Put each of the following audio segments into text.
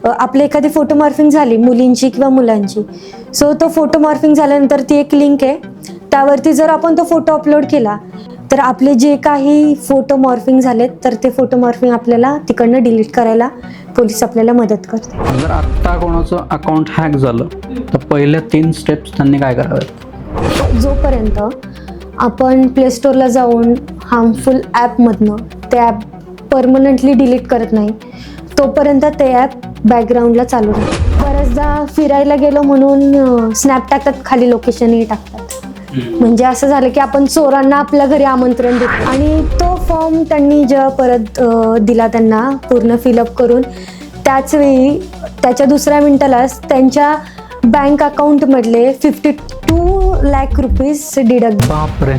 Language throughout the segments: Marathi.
आपली एखादी फोटो मॉर्फिंग झाली मुलींची किंवा मुलांची, सो तो फोटो मॉर्फिंग झाल्यानंतर ती एक लिंक आहे, त्यावरती जर आपण तो फोटो अपलोड केला तर आपले जे काही फोटो मॉर्फिंग झालेत तर ते फोटो मॉर्फिंग आपल्याला तिकडनं डिलीट करायला पोलीस आपल्याला मदत करते. जर आत्ता कोणाचं अकाउंट हॅक झालं तर पहिल्या 3 स्टेप्स त्यांनी काय करावेत? जोपर्यंत आपण प्ले स्टोअरला जाऊन हार्मफुल ॲपमधनं ते ॲप परमनंटली डिलीट करत नाही तोपर्यंत ते ॲप बॅकग्राऊंडला चालू राहतं. बऱ्याचदा फिरायला गेलो म्हणून स्नॅप टाकतात, खाली लोकेशनही टाकतात, म्हणजे असं झालं की आपण चोरांना आपल्या घरी आमंत्रण देतो. आणि तो फॉर्म त्यांनी जेव्हा परत दिला त्यांना पूर्ण फिलअप करून, त्याच वेळी त्याच्या दुसऱ्या मिनिटालाच त्यांच्या बँक अकाउंटमधले 52 लाख रुपीज डिडक्ट. बापरे.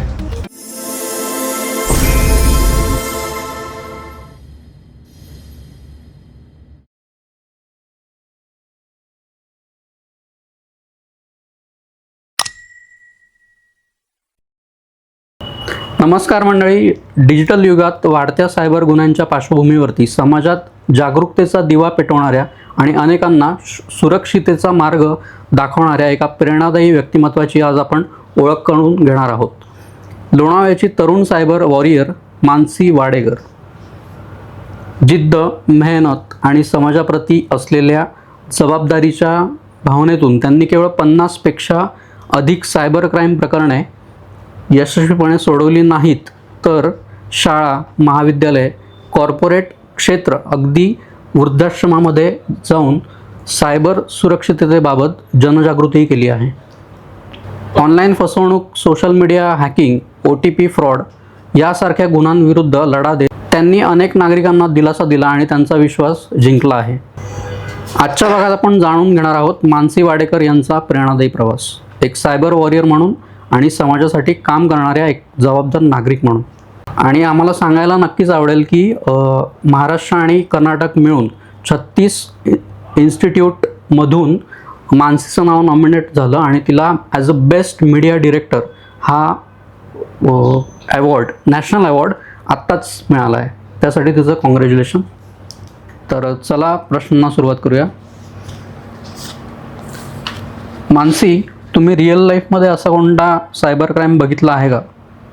नमस्कार मंडळी. डिजिटल युगात वाढत्या सायबर गुन्ह्यांच्या पार्श्वभूमीवरती समाजात जागरूकतेचा दिवा पेटवणाऱ्या आणि अनेकांना सुरक्षितेचा मार्ग दाखवणाऱ्या एका प्रेरणादायी व्यक्तिमत्वाची आज आपण ओळख करून घेणार आहोत. लोणावळ्याची तरुण सायबर वॉरियर मानसी वाडेकर. जिद्द, मेहनत आणि समाजाप्रती असलेल्या जबाबदारीच्या भावनेतून त्यांनी केवळ 50 पेक्षा अधिक सायबर क्राईम प्रकरणे यशस्वीपणे सोडवली नाहीत, तर शाळा, महाविद्यालय, कॉर्पोरेट क्षेत्र, अगदी वृद्धाश्रमामध्ये जाऊन सायबर सुरक्षिततेबाबत जनजागृतीही केली आहे. ऑनलाईन फसवणूक, social media hacking, OTP fraud यासारख्या गुन्ह्यांविरुद्ध लढा देत त्यांनी अनेक नागरिकांना दिलासा दिला आणि त्यांचा विश्वास जिंकला आहे. आजच्या भागात आपण जाणून घेणार आहोत मानसी वाडेकर यांचा प्रेरणादायी प्रवास, एक सायबर वॉरियर म्हणून आणि समाजासाठी काम करणाऱ्या एक जबाबदार नागरिक म्हणून. आणि आम्हाला सांगायला नक्कीच आवडेल की महाराष्ट्र आणि कर्नाटक मिळून 36 इन्स्टिट्यूटमधून मानसीचं नाव नॉमिनेट झालं आणि तिला as a best media director हा अवॉर्ड, नॅशनल अवॉर्ड आत्ताच मिळाला आहे. त्यासाठी तिचं कॉंग्रॅच्युलेशन. तर चला प्रश्नांना सुरुवात करूया. मानसी, तुम्ही रिअल लाईफमध्ये असा कोणता सायबर क्राईम बघितला आहे का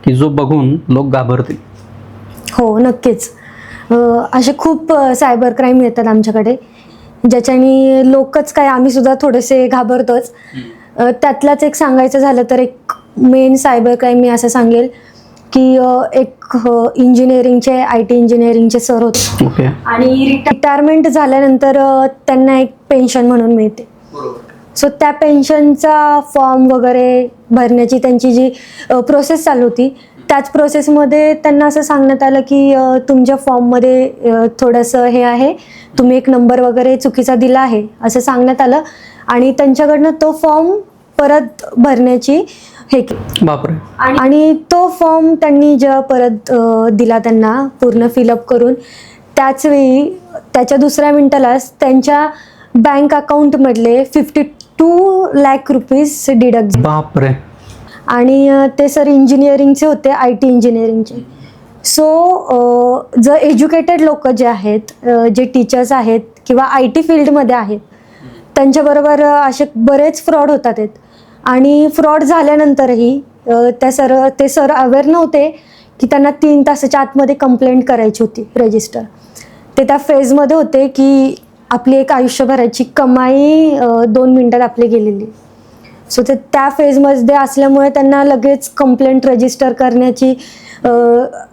की जो बघून लोक घाबरतील? हो, नक्कीच. असे खूप सायबर क्राईम येतात आमच्याकडे ज्याच्याने लोकच काय, आम्ही सुद्धा थोडेसे घाबरतोच. त्यातलाच एक सांगायचं झालं तर एक मेन सायबर क्राईम मी असं सांगेल की एक इंजिनिअरिंगचे IT इंजिनिअरिंगचे सर होते. ओके. आणि रिटायरमेंट झाल्यानंतर त्यांना एक पेन्शन म्हणून मिळते. सो त्या पेन्शनचा फॉर्म वगैरे भरण्याची त्यांची जी प्रोसेस चालू होती, त्याच प्रोसेसमध्ये त्यांना असं सांगण्यात आलं की तुमच्या फॉर्ममध्ये थोडंसं हे आहे, तुम्ही एक नंबर वगैरे चुकीचा दिला आहे असं सांगण्यात आलं. आणि त्यांच्याकडनं तो फॉर्म परत भरण्याची हे केली. बापरे. आणि तो फॉर्म त्यांनी जेव्हा परत दिला त्यांना पूर्ण फिलअप करून, त्याच वेळी त्याच्या दुसऱ्या मिनिटालाच त्यांच्या बँक अकाउंटमधले 52 लाख रुपीज डिडक्ट. बापरे. आणि ते सर इंजिनिअरिंगचे होते, IT इंजिनिअरिंगचे. सो जर एज्युकेटेड लोक जे आहेत, जे टीचर्स आहेत किंवा IT फील्डमध्ये आहेत, त्यांच्याबरोबर असे बरेच फ्रॉड होतात आहेत. आणि फ्रॉड झाल्यानंतरही ते सर अवेअर नव्हते की त्यांना 3 तासाच्या आतमध्ये कंप्लेंट करायची होती रजिस्टर. ते त्या फेजमध्ये होते की आपली एक आयुष्यभराची कमाई 2 मिनिटात आपली गेलेली. सो ते त्या फेजमध्ये असल्यामुळे त्यांना लगेच कंप्लेंट रजिस्टर करण्याची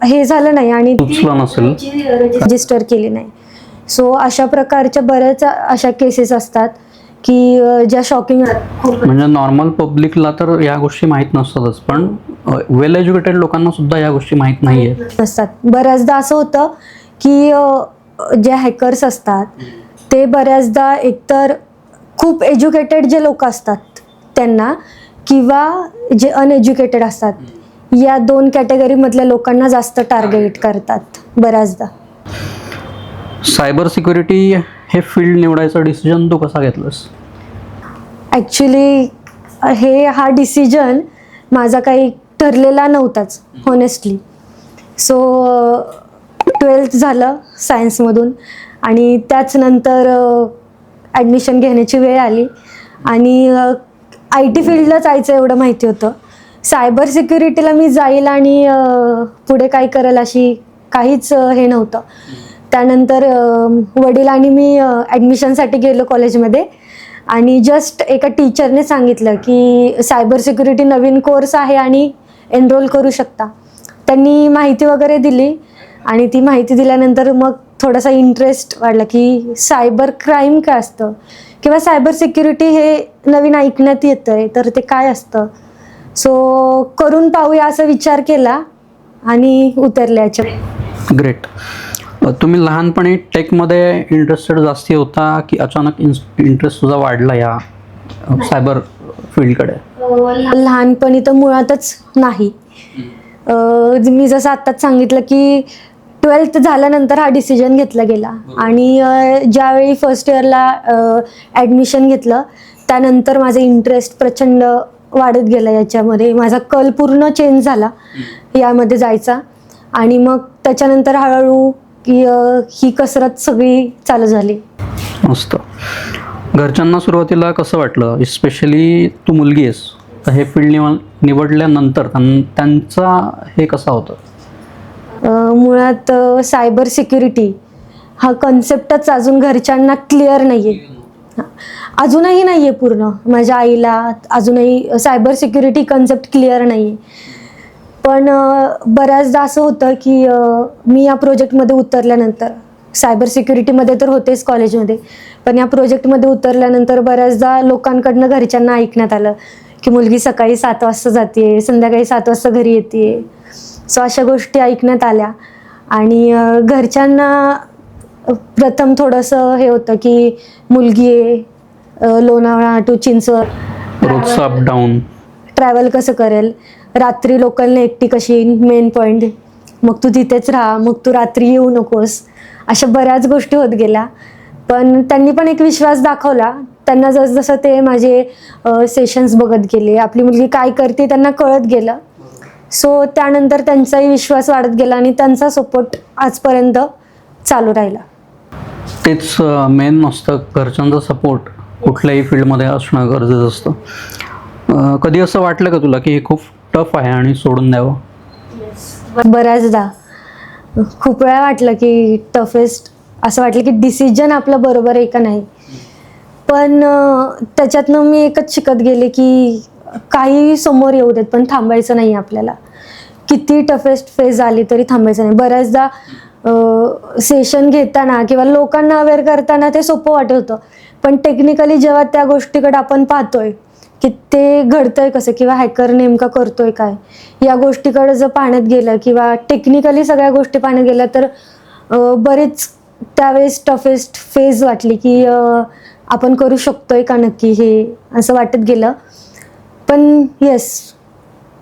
हे झालं नाही आणि रजिस्टर केली नाही. सो अशा प्रकारच्या बऱ्याच अशा केसेस असतात की ज्या शॉकिंग. म्हणजे नॉर्मल पब्लिकला तर या गोष्टी माहीत नसतातच, पण वेल एज्युकेटेड लोकांना सुद्धा या गोष्टी माहीत नाही आहेत. नसतात. बऱ्याचदा असं होतं की जे हॅकर्स असतात ते बऱ्याचदा एकतर खूप एज्युकेटेड जे लोक असतात त्यांना किंवा जे अनएज्युकेटेड असतात, या 2 कॅटेगरीमधल्या लोकांना जास्त टार्गेट करतात बऱ्याचदा. सायबर सिक्युरिटी हे फील्ड निवडायचा डिसिजन तू कसा घेतलास? ॲक्च्युली हा डिसिजन माझा काही ठरलेला नव्हताच होनेस्टली. सो 12th झालं सायन्समधून आणि त्याच नंतर ॲडमिशन घेण्याची वेळ आली आणि IT फील्डला जायचं एवढं माहिती होतं. सायबर सिक्युरिटीला मी जाईल आणि पुढे काय करेल अशी काहीच हे नव्हतं. त्यानंतर वडील आणि मी ॲडमिशनसाठी गेलो कॉलेजमध्ये आणि जस्ट एका टीचरने सांगितलं की सायबर सिक्युरिटी नवीन कोर्स आहे आणि एनरोल करू शकता. त्यांनी माहिती वगैरे दिली आणि ती माहिती दिल्यानंतर मग थोडासा इंटरेस्ट वाढला की सायबर क्राईम काय असतं किंवा सायबर सिक्युरिटी हे नवीन ऐकण्यात येतं आहे, तर ते काय असतं. सो करून पाहूया असा विचार केला आणि उतरले याच्यात. ग्रेट. तुम्ही लहानपणी टेकमध्ये इंटरेस्टेड जास्ती होता की अचानक इंटरेस्ट तुझा वाढला या सायबर फील्डकडे? लहानपणी तर मुळातच नाही. मी जसं आत्ताच सांगितलं की 12th झाल्यानंतर हा डिसिजन घेतला गेला आणि ज्यावेळी फर्स्ट इयरला ॲडमिशन घेतलं त्यानंतर माझा इंटरेस्ट प्रचंड वाढत गेला याच्यामध्ये. माझा कल पूर्ण चेंज झाला यामध्ये जायचा आणि मग त्याच्यानंतर हळूहळू ही कसरत सगळी चालू झाली. मस्त. घरच्यांना सुरुवातीला कसं वाटलं, स्पेशली तू मुलगी आहेस तर हे फील्ड निवडल्यानंतर त्यांचा हे कसा होतं? मुळात सायबर सिक्युरिटी हा कन्सेप्टच अजून घरच्यांना क्लिअर नाही आहे. अजूनही नाही आहे पूर्ण. माझ्या आईला अजूनही सायबर सिक्युरिटी कन्सेप्ट क्लिअर नाही आहे. पण बऱ्याचदा असं होतं की मी या प्रोजेक्टमध्ये उतरल्यानंतर, सायबर सिक्युरिटीमध्ये तर होतेच कॉलेजमध्ये, पण या प्रोजेक्टमध्ये उतरल्यानंतर बऱ्याचदा लोकांकडनं घरच्यांना ऐकण्यात आलं की मुलगी सकाळी 7 वाजता जाते, संध्याकाळी 7 वाजता घरी येते. सो अशा गोष्टी ऐकण्यात आल्या आणि घरच्यांना प्रथम थोडंसं हे होतं की मुलगी आहे, लोणावळा टू चिंचवड रोजचं अपडाऊन ट्रॅव्हल कसं करेल, रात्री लोकलने एकटी कशी, मेन पॉईंट, मग तू तिथेच राहा, मग तू रात्री येऊ नकोस, अशा बऱ्याच गोष्टी होत गेल्या. पण त्यांनी पण एक विश्वास दाखवला. त्यांना जसजसं ते माझे सेशन्स बघत गेले, आपली मुलगी काय करते त्यांना कळत गेलं. सो त्यानंतर त्यांचाही विश्वास वाढत गेला आणि त्यांचा सपोर्ट आजपर्यंत चालू राहिला. तेच मेन असतं, घरच्यांचा सपोर्ट कुठल्याही फील्डमध्ये असणं गरजेचं असतं. कधी असं वाटलं का तुला की हे खूप टफ आहे आणि सोडून द्यावं? बऱ्याचदा खूप वेळा वाटलं की टफेस्ट, असं वाटलं की डिसिजन आपलं बरोबर आहे का नाही. पण त्याच्यातनं मी एकच शिकत गेले की काही समोर येऊ देत पण थांबायचं नाही आपल्याला. किती टफेस्ट फेज आली तरी थांबायचं नाही. बऱ्याचदा सेशन घेताना किंवा लोकांना अवेअर करताना ते सोपं वाटत होतं, पण टेक्निकली जेव्हा त्या गोष्टीकडे आपण पाहतोय की ते घडतंय कसं किंवा हॅकर नेमका करतोय काय, या गोष्टीकडे जर पाहण्यात गेलं किंवा टेक्निकली सगळ्या गोष्टी पाहण्यात गेल्या तर बरेच त्यावेळेस टफेस्ट फेज वाटली की आपण करू शकतोय का नक्की हे, असं वाटत गेलं. पण येस,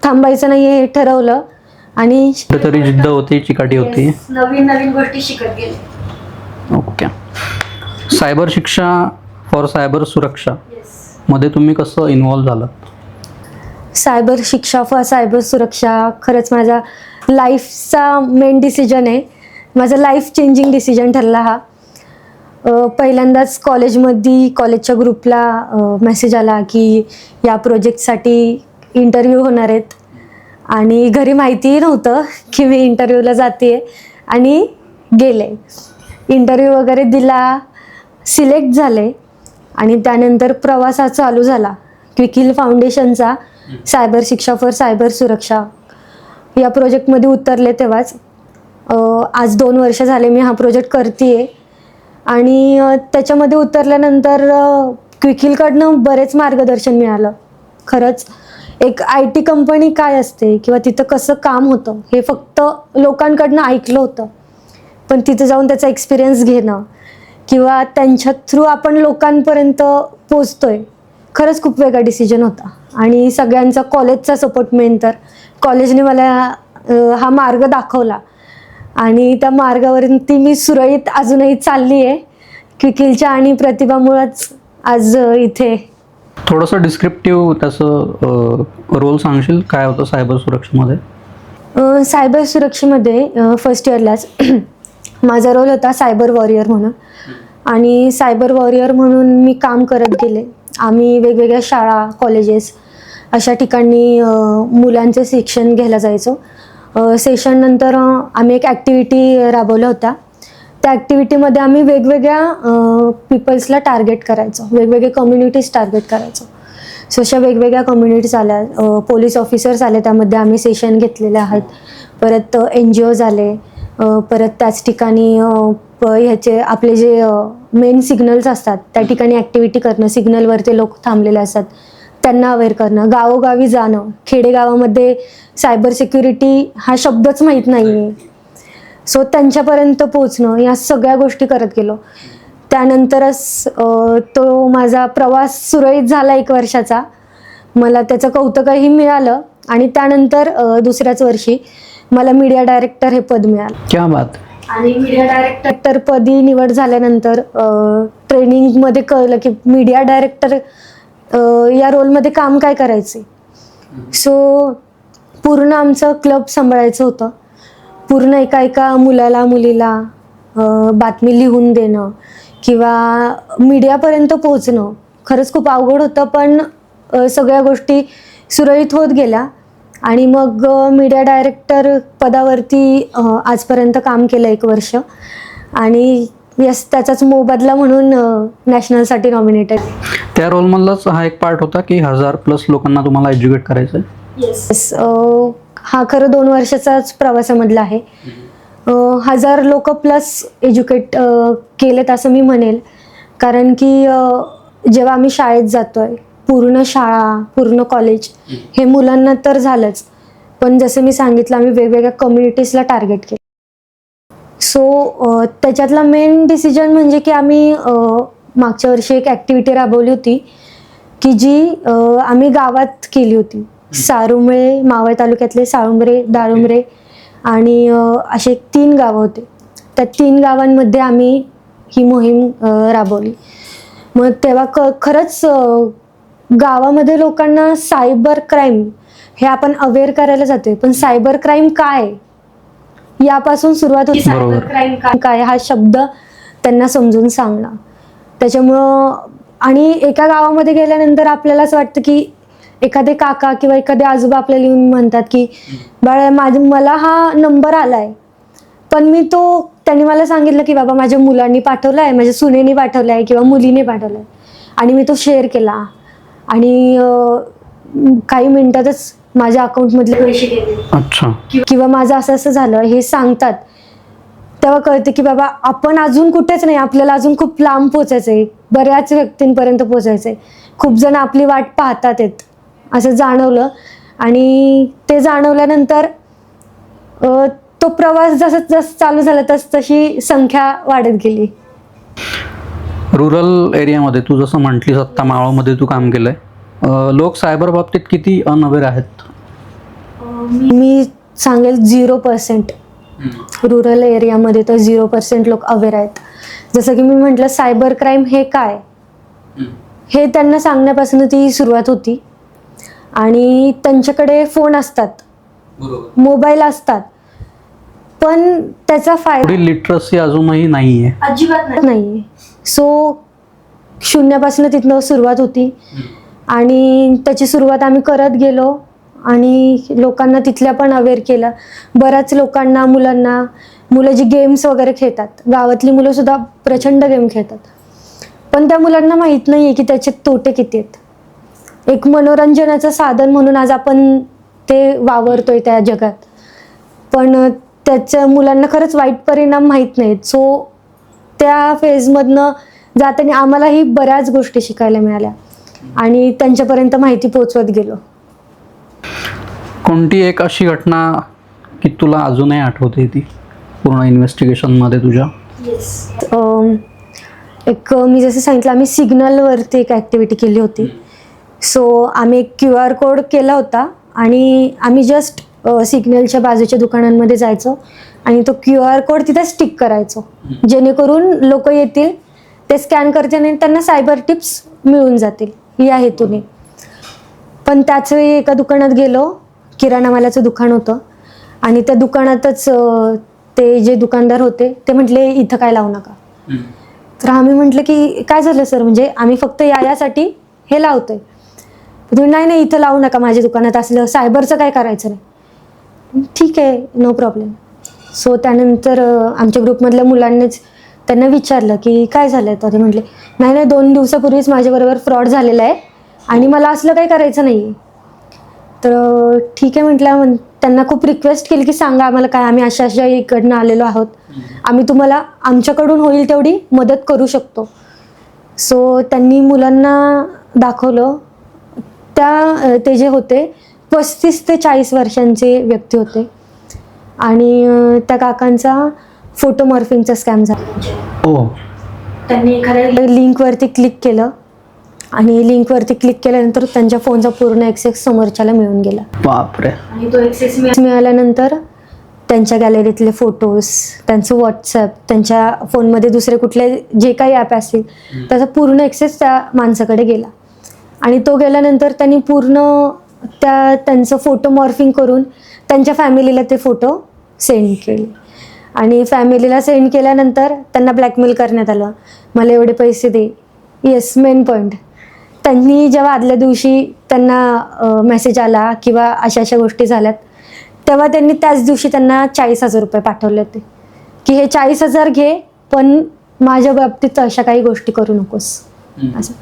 थांबायचं नाही हे ठरवलं आणि कुठेतरी जिद्द होती, चिकाटी होती, नवीन नवीन गोष्टी शिकत गेले. ओके. सायबर शिक्षा फॉर सायबर सुरक्षा मध्ये तुम्ही कसं इन्व्हॉल्व झालात? सायबर शिक्षा फॉर सायबर सुरक्षा खरंच माझ्या लाईफचा मेन डिसिजन आहे. माझा लाईफ चेंजिंग डिसिजन ठरला हा. पहिल्यांदाच कॉलेजच्या ग्रुपला मेसेज आला की या प्रोजेक्टसाठी इंटरव्ह्यू होणार आहेत आणि घरी माहितीही नव्हतं की मी इंटरव्ह्यूला जाते आणि गेले. इंटरव्ह्यू वगैरे दिला, सिलेक्ट झाले आणि त्यानंतर प्रवास हा चालू झाला क्विक हिल फाउंडेशनचा सायबर शिक्षा फॉर सायबर सुरक्षा या प्रोजेक्टमध्ये उतरले तेव्हाच. आज 2 वर्ष झाले मी हा प्रोजेक्ट करते आणि त्याच्यामध्ये उतरल्यानंतर क्विक हिलकडनं बरेच मार्गदर्शन मिळालं. खरंच एक IT कंपनी काय असते किंवा तिथं कसं काम होतं हे फक्त लोकांकडनं ऐकलं होतं, पण तिथं जाऊन त्याचा एक्सपिरियन्स घेणं किंवा त्यांच्या थ्रू आपण लोकांपर्यंत पोचतोय, खरंच खूप वेगळा डिसिजन होता. आणि सगळ्यांचा कॉलेजचा सपोर्ट, मेन तर कॉलेजने मला हा मार्ग दाखवला आणि त्या मार्गावरती मी सुरळीत अजूनही चालली आहे. क्विक हिलच्या आणि प्रतिभामुळंच आज इथे. थोडंसं डिस्क्रिप्टिव्ह त्याचं रोल सांगशील, काय होतं सायबर सुरक्षेमध्ये? सायबर सुरक्षेमध्ये फर्स्ट इयरलाच माझा रोल होता सायबर वॉरियर म्हणून. आणि सायबर वॉरियर म्हणून मी काम करत गेले. आम्ही वेगवेगळ्या शाळा, कॉलेजेस अशा ठिकाणी मुलांचे शिक्षण घ्यायला जायचो. सेशननंतर आम्ही एक ॲक्टिव्हिटी राबवल्या होत्या. त्या ॲक्टिव्हिटीमध्ये आम्ही वेगवेगळ्या पीपल्सला टार्गेट करायचो, वेगवेगळे कम्युनिटीज टार्गेट करायचो. सो अशा वेगवेगळ्या कम्युनिटीज आल्या, पोलीस ऑफिसर्स आले, त्यामध्ये आम्ही सेशन घेतलेले आहेत. परत NGOज आले, परत त्याच ठिकाणी ह्याचे आपले जे मेन सिग्नल्स असतात त्या ठिकाणी ॲक्टिव्हिटी करणं, सिग्नलवरती लोक थांबलेले असतात त्यांना अवेअर करणं, गावोगावी जाणं. खेडेगावामध्ये सायबर सिक्युरिटी हा शब्दच माहीत नाही आहे, सो त्यांच्यापर्यंत पोचणं, या सगळ्या गोष्टी करत गेलो. त्यानंतरच तो माझा प्रवास सुरळीत झाला 1 वर्षाचा. मला त्याचं कौतुकही मिळालं आणि त्यानंतर दुसऱ्याच वर्षी मला मीडिया डायरेक्टर हे पद मिळालं. क्या बात. आणि मीडिया डायरेक्टर पदी निवड झाल्यानंतर ट्रेनिंगमध्ये कळलं की मीडिया डायरेक्टर या रोलमध्ये काम काय करायचे. सो पूर्ण आमचं क्लब सांभाळायचं होतं. पूर्ण एका मुलाला, मुलीला बातमी लिहून देणं किंवा मीडियापर्यंत पोहोचणं खरंच खूप अवघड होतं, पण सगळ्या गोष्टी सुरळीत होत गेल्या. आणि मग मीडिया डायरेक्टर पदावरती आजपर्यंत काम केलं 1 वर्ष. आणि यस, त्याचाच मोबदला म्हणून नॅशनलसाठी नॉमिनेटेड. त्या रोलमधलाच हा एक पार्ट होता की 1000+ लोकांना तुम्हाला एज्युकेट करायचं आहे. येस, हा खरं 2 वर्षाचाच प्रवासामधला आहे. 1000 लोक प्लस एज्युकेट केलेत असं मी म्हणेल. कारण की जेव्हा आम्ही शाळेत जातोय, पूर्ण शाळा, पूर्ण कॉलेज हे मुलांना तर झालंच, पण जसं मी सांगितलं आम्ही वेगवेगळ्या कम्युनिटीजला टार्गेट केलं. सो त्याच्यातला मेन डिसिजन म्हणजे की आम्ही मागच्या वर्षी एक ॲक्टिव्हिटी राबवली होती की जी आम्ही गावात केली होती. सारुंबळे, मावळ तालुक्यातले साळुंबरे, दाळुंबरे आणि असे 3 गावं होते. त्या 3 गावांमध्ये आम्ही ही मोहीम राबवली. मग तेव्हा खरंच गावामध्ये लोकांना सायबर क्राईम हे आपण अवेअर करायला जातोय, पण सायबर क्राईम काय यापासून सुरुवात होती. सायबर क्राईम काय हा शब्द त्यांना समजून सांगणं. त्याच्यामुळं आणि एका गावामध्ये गेल्यानंतर आपल्यालाच वाटतं की एखादे काका किंवा एखादे आजोबा आपल्याला येऊन म्हणतात की बाळा मला हा नंबर आलाय, पण त्यांनी मला सांगितलं की बाबा माझ्या मुलांनी पाठवलाय, माझ्या सुनेने पाठवलाय किंवा मुलीने पाठवलाय आणि मी तो शेअर केला आणि काही मिनिटातच माझ्या अकाउंटमधले पैसे गेले. अच्छा. किंवा माझं असं झालं हे सांगतात, तेव्हा कळते की बाबा आपण अजून कुठेच नाही, आपल्याला अजून खूप लांब पोचायचंय, बऱ्याच व्यक्तींपर्यंत पोचायचंय, खूप जण आपली वाट पाहतात आहेत असं जाणवलं. आणि ते जाणवल्यानंतर तो प्रवास जसं चालू झाला तशी संख्या वाढत गेली. रुरल एरियामध्ये तू जसं म्हटलीस आत्ता मावळमध्ये तू काम केलंय, लोक सायबर बाबतीत किती अनअवेअर आहेत? मी सांगेल 0%. रुरल एरियामध्ये तर 0% लोक अवेअर आहेत. जसं की मी म्हटलं, सायबर क्राईम हे काय हे त्यांना सांगण्यापासून ती सुरुवात होती. आणि त्यांच्याकडे फोन असतात, मोबाईल असतात, पण त्याचा फायदा लिटरसी अजूनही नाहीये, अजिबात नाहीये. सो शून्यापासून तिथनं सुरुवात होती आणि त्याची सुरुवात आम्ही करत गेलो आणि लोकांना तिथल्या पण अवेअर केलं. बऱ्याच लोकांना, मुलं जी गेम्स वगैरे खेळतात, गावातली मुलं सुद्धा प्रचंड गेम खेळतात, पण त्या मुलांना माहीत नाही आहे की त्याचे तोटे किती आहेत. एक मनोरंजनाचं साधन म्हणून आज आपण ते वावरतोय त्या जगात, पण त्याच्या मुलांना खरंच वाईट परिणाम माहीत नाहीत. सो त्या फेजमधनं जाताना आम्हालाही बऱ्याच गोष्टी शिकायला मिळाल्या आणि त्यांच्यापर्यंत माहिती पोहोचवत गेलो. कोणती एक अशी घटना की तुला अजूनही आठवते ती पूर्ण इन्व्हेस्टिगेशनमध्ये तुझ्या? एक मी जसं सांगितलं, आम्ही सिग्नलवरती एक ॲक्टिव्हिटी केली होती. सो आम्ही एक QR कोड केला होता आणि आम्ही जस्ट सिग्नलच्या बाजूच्या दुकानांमध्ये जायचो आणि तो QR कोड तिथे स्टिक करायचो, जेणेकरून लोक येतील, ते स्कॅन करतील आणि त्यांना सायबर टिप्स मिळून जातील या हेतूने. पण त्याच वेळी एका दुकानात गेलो, किराणा मालाचं दुकान होतं आणि त्या दुकानातच ते जे दुकानदार होते ते म्हटले इथं काय लावू नका. तर आम्ही म्हटलं की काय झालं सर, म्हणजे आम्ही फक्त यासाठी हे लावतोय. तुम्ही नाही नाही इथं लावू नका, माझ्या दुकानात असलं सायबरचं काय करायचं नाही. ठीक आहे, नो प्रॉब्लेम. सो त्यानंतर आमच्या ग्रुपमधल्या मुलांनीच त्यांना विचारलं की काय झालं, तर ते म्हटले नाही नाही 2 दिवसापूर्वीच माझ्याबरोबर फ्रॉड झालेला आहे आणि मला असलं काही करायचं नाही. तर ठीक आहे म्हटलं. त्यांना खूप रिक्वेस्ट केली की सांगा आम्हाला काय, आम्ही अशा अशा इकडनं आलेलो आहोत, आम्ही तुम्हाला आमच्याकडून होईल तेवढी मदत करू शकतो. सो त्यांनी मुलांना दाखवलं. ते जे होते 35 ते 40 वर्षांचे व्यक्ती होते आणि त्या काकांचा फोटो मॉर्फिंगचा स्कॅम झाला. त्यांनी एखाद्या लिंकवरती क्लिक केलं आणि लिंकवरती क्लिक केल्यानंतर त्यांच्या फोनचा पूर्ण ॲक्सेस समोरच्याला मिळून गेला. बापरे. आणि तो ॲक्सेस मिळाल्यानंतर त्यांच्या गॅलरीतले फोटोज, त्यांचं व्हॉट्सॲप, त्यांच्या फोनमध्ये दुसरे कुठले जे काही ॲप असतील त्याचा पूर्ण ॲक्सेस त्या माणसाकडे गेला. आणि तो गेल्यानंतर त्यांनी पूर्ण त्यांचं फोटो मॉर्फिंग करून त्यांच्या फॅमिलीला ते फोटो सेंड केले. आणि फॅमिलीला सेंड केल्यानंतर त्यांना ब्लॅकमेल करण्यात आलं, मला एवढे पैसे दे. Yes, main point. त्यांनी जेव्हा आदल्या दिवशी त्यांना मेसेज आला किंवा अशा अशा गोष्टी झाल्यात, तेव्हा त्यांनी त्याच दिवशी त्यांना 40,000 रुपये पाठवले होते की हे 40,000 घे, पण माझ्या बाबतीत अशा काही गोष्टी करू नकोस असं.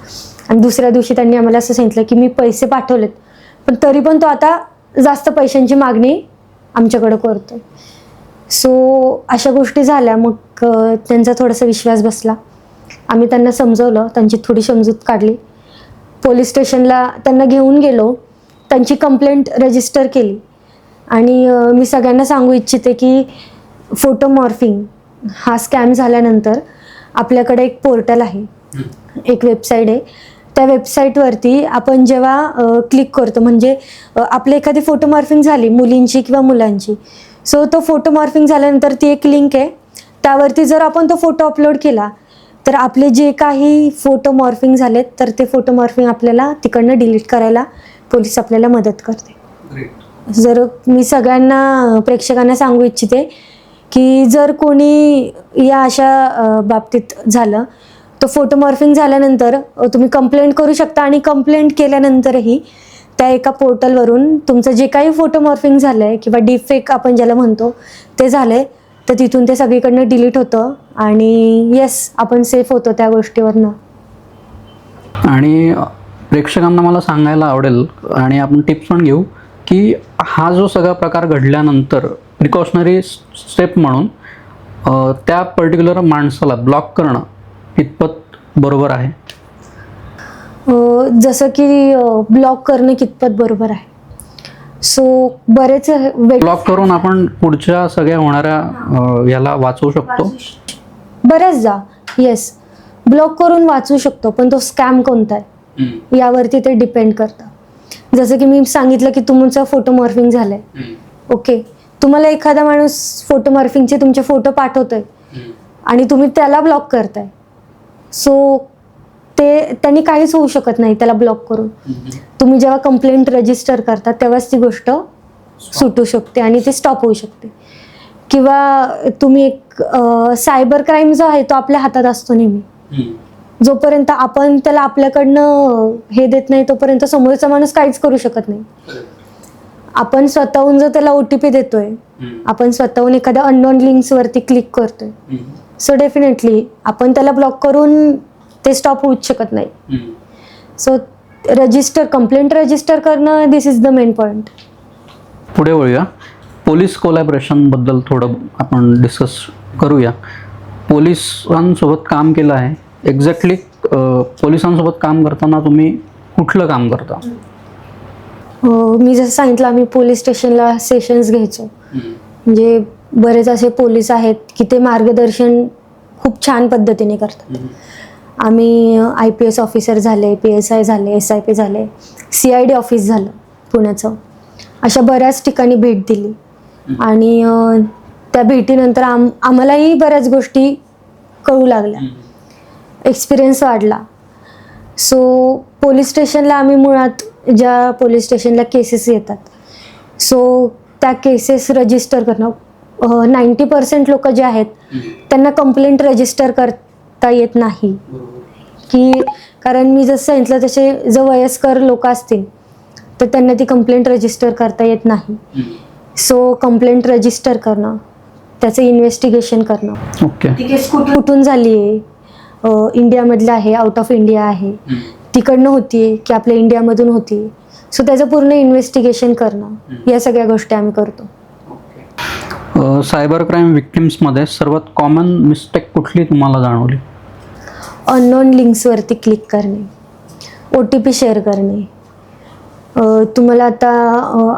आणि दुसऱ्या दिवशी त्यांनी आम्हाला असं सांगितलं की मी पैसे पाठवलेत, पण तरी पण तो आता जास्त पैशांची मागणी आमच्याकडं करतोय. सो अशा गोष्टी झाल्या. मग त्यांचा थोडासा विश्वास बसला. आम्ही त्यांना समजवलं, त्यांची थोडी समजूत काढली. पोलीस स्टेशनला त्यांना घेऊन गेलो, त्यांची कंप्लेंट रजिस्टर केली. आणि मी सगळ्यांना सांगू इच्छिते की फोटो मॉर्फिंग हा स्कॅम झाल्यानंतर आपल्याकडे एक पोर्टल आहे, एक वेबसाईट आहे. त्या वेबसाईटवरती आपण जेव्हा क्लिक करतो, म्हणजे आपली एखादी फोटो मॉर्फिंग झाली मुलींची किंवा मुलांची, सो तो फोटो मॉर्फिंग झाल्यानंतर ती एक लिंक आहे, त्यावरती जर आपण तो फोटो अपलोड केला तर आपले जे काही फोटो मॉर्फिंग झालेत तर ते फोटो मॉर्फिंग आपल्याला तिकडनं डिलीट करायला पोलीस आपल्याला मदत करते. जर मी सगळ्यांना प्रेक्षकांना सांगू इच्छिते की जर कोणी या अशा बाबतीत झालं, तो फोटो मॉर्फिंग झाल्यानंतर तुम्ही कंप्लेंट करू शकता. आणि कंप्लेंट केल्यानंतरही त्या एका पोर्टलवरून तुमचं जे काही फोटो मॉर्फिंग झालं आहे किंवा डीपफेक आपण ज्याला म्हणतो ते झालं आहे, तर तिथून ते सगळीकडनं डिलीट होतं आणि येस, आपण सेफ होतो त्या गोष्टीवरनं. आणि प्रेक्षकांना मला सांगायला आवडेल आणि आपण टिप्स पण घेऊ की हा जो सगळा प्रकार घडल्यानंतर प्रिकॉशनरी स्टेप म्हणून त्या पर्टिक्युलर माणसाला ब्लॉक करणं कितपत बरोबर आहे? जसं की ब्लॉक करणं कितपत बरोबर आहे. सो बरेच ब्लॉक करून आपण पुढच्या सगळ्या होणाऱ्या याला वाचवू शकतो. बऱ्याचदा येस, ब्लॉक करून वाचू शकतो, पण तो स्कॅम कोणता आहे यावरती ते डिपेंड करतं. जसं की मी सांगितलं की तुमचं फोटो मॉर्फिंग झालंय, ओके, तुम्हाला एखादा माणूस फोटो मॉर्फिंगचे तुमचे फोटो पाठवतोय आणि तुम्ही त्याला ब्लॉक करताय, सो त्यांनी काहीच होऊ शकत नाही त्याला ब्लॉक करून. तुम्ही जेव्हा कंप्लेंट रजिस्टर करता तेव्हाच ती गोष्ट सुटू शकते आणि ते स्टॉप होऊ शकते. किंवा तुम्ही एक सायबर क्राईम जो आहे तो आपल्या हातात असतो नेहमी. जोपर्यंत आपण त्याला आपल्याकडनं हे देत नाही तोपर्यंत समोरचा माणूस काहीच करू शकत नाही. आपण स्वतःहून जर त्याला OTP देतोय, आपण स्वतःहून एखाद्या अननोन लिंक्सवरती क्लिक करतोय, सो डेफिनेटली आपण त्याला ब्लॉक करून ते स्टॉप होऊच शकत नाही. सो कंप्लेंट रजिस्टर करणं, दिस इज द मेन पॉईंट. पुढे वळूया. पोलीस कोलॅबरेशनबद्दल थोडं आपण डिस्कस करूया. पोलिसांसोबत काम केलं आहे, एक्झॅक्टली पोलिसांसोबत काम करताना तुम्ही कुठलं काम करता? मी जसं सांगितलं, आम्ही पोलीस स्टेशनला सेशन्स घ्यायचो. म्हणजे बरेच असे पोलीस आहेत की ते मार्गदर्शन खूप छान पद्धतीने करतात. आम्ही IPS ऑफिसर झाले, PSI झाले, SIP झाले, CID ऑफिस झालं पुण्याचं, अशा बऱ्याच ठिकाणी भेट दिली. आणि त्या भेटीनंतर आम्हालाही बऱ्याच गोष्टी कळू लागल्या, एक्सपिरियन्स वाढला. सो पोलीस स्टेशनला आम्ही मुळात ज्या पोलीस स्टेशनला केसेस येतात, सो त्या केसेस रजिस्टर करणं, 90% लोक जे आहेत त्यांना कंप्लेंट रजिस्टर करता येत नाही, की कारण मी जसं सांगितलं तसे जर वयस्कर लोक असतील तर त्यांना ती कंप्लेंट रजिस्टर करता येत नाही. सो कंप्लेंट रजिस्टर करणं, त्याचं इन्व्हेस्टिगेशन करणं, ओके. ती केस कुठून झाली आहे, इंडियामधलं आहे, आउट ऑफ इंडिया आहे, तिकडनं होती की आपल्या इंडियामधून होती, सो त्याचं पूर्ण इन्व्हेस्टिगेशन करणं, या सगळ्या गोष्टी आम्ही करतो. सायबर क्राईम विक्टिम्समध्ये सर्वात कॉमन मिस्टेक कुठली तुम्हाला जाणवली? अननोन लिंक्सवरती क्लिक करणे, OTP शेअर करणे. तुम्हाला आता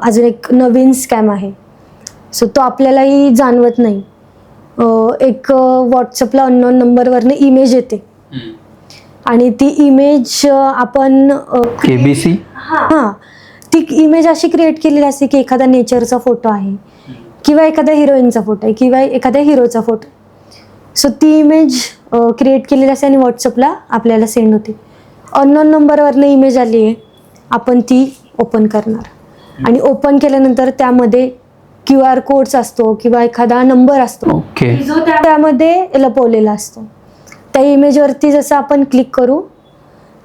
अजून एक नवीन स्कॅम आहे, सो तो आपल्यालाही जाणवत नाही. एक व्हॉट्सअपला अननोन नंबरवरनं इमेज येते आणि ती इमेज आपण KBC? हां, ती इमेज अशी क्रिएट केलेली असते की एखादा नेचरचा फोटो आहे किंवा एखाद्या हिरोईनचा फोटो आहे किंवा एखाद्या हिरोचा फोटो. सो ती इमेज क्रिएट केलेली असते आणि व्हॉट्सअपला आपल्याला सेंड होते. अननोन नंबरवरनं इमेज आली आहे, आपण ती ओपन करणार आणि ओपन केल्यानंतर त्यामध्ये QR कोड्स असतो किंवा एखादा नंबर असतो, ओके. जो त्यामध्ये लपवलेला असतो. त्या इमेजवरती जसं आपण क्लिक करू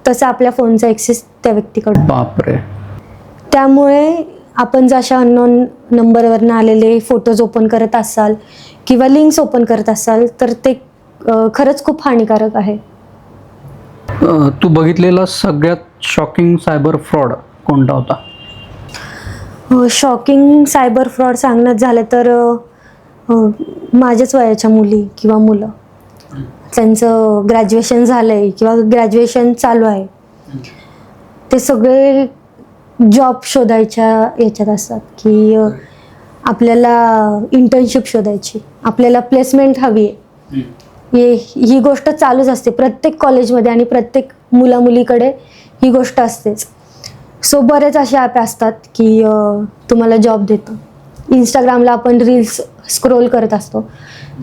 तसं आपल्या फोनचा ॲक्सेस त्या व्यक्तीकडे. बापरे. त्यामुळे आपण जर अशा अननोन नंबरवरनं आलेले फोटोज ओपन करत असाल किंवा लिंक्स ओपन करत असाल तर ते खरंच खूप हानिकारक आहे. तू बघितलेला सगळ्यात शॉकिंग सायबर फ्रॉड कोणता होता? शॉकिंग सायबर फ्रॉड सांगण्यात झालं तर माझ्याच वयाच्या मुली किंवा मुलं, त्यांचं ग्रॅज्युएशन झालं आहे किंवा ग्रॅज्युएशन चालू आहे, ते सगळे जॉब शोधायच्या याच्यात असतात की आपल्याला इंटर्नशिप शोधायची, आपल्याला प्लेसमेंट हवी आहे. ही गोष्ट चालूच असते प्रत्येक कॉलेजमध्ये आणि प्रत्येक मुलीकडे ही गोष्ट असतेच. सो बरेच असे ॲप असतात की तुम्हाला जॉब देतं. इंस्टाग्रामला आपण रील्स स्क्रोल करत असतो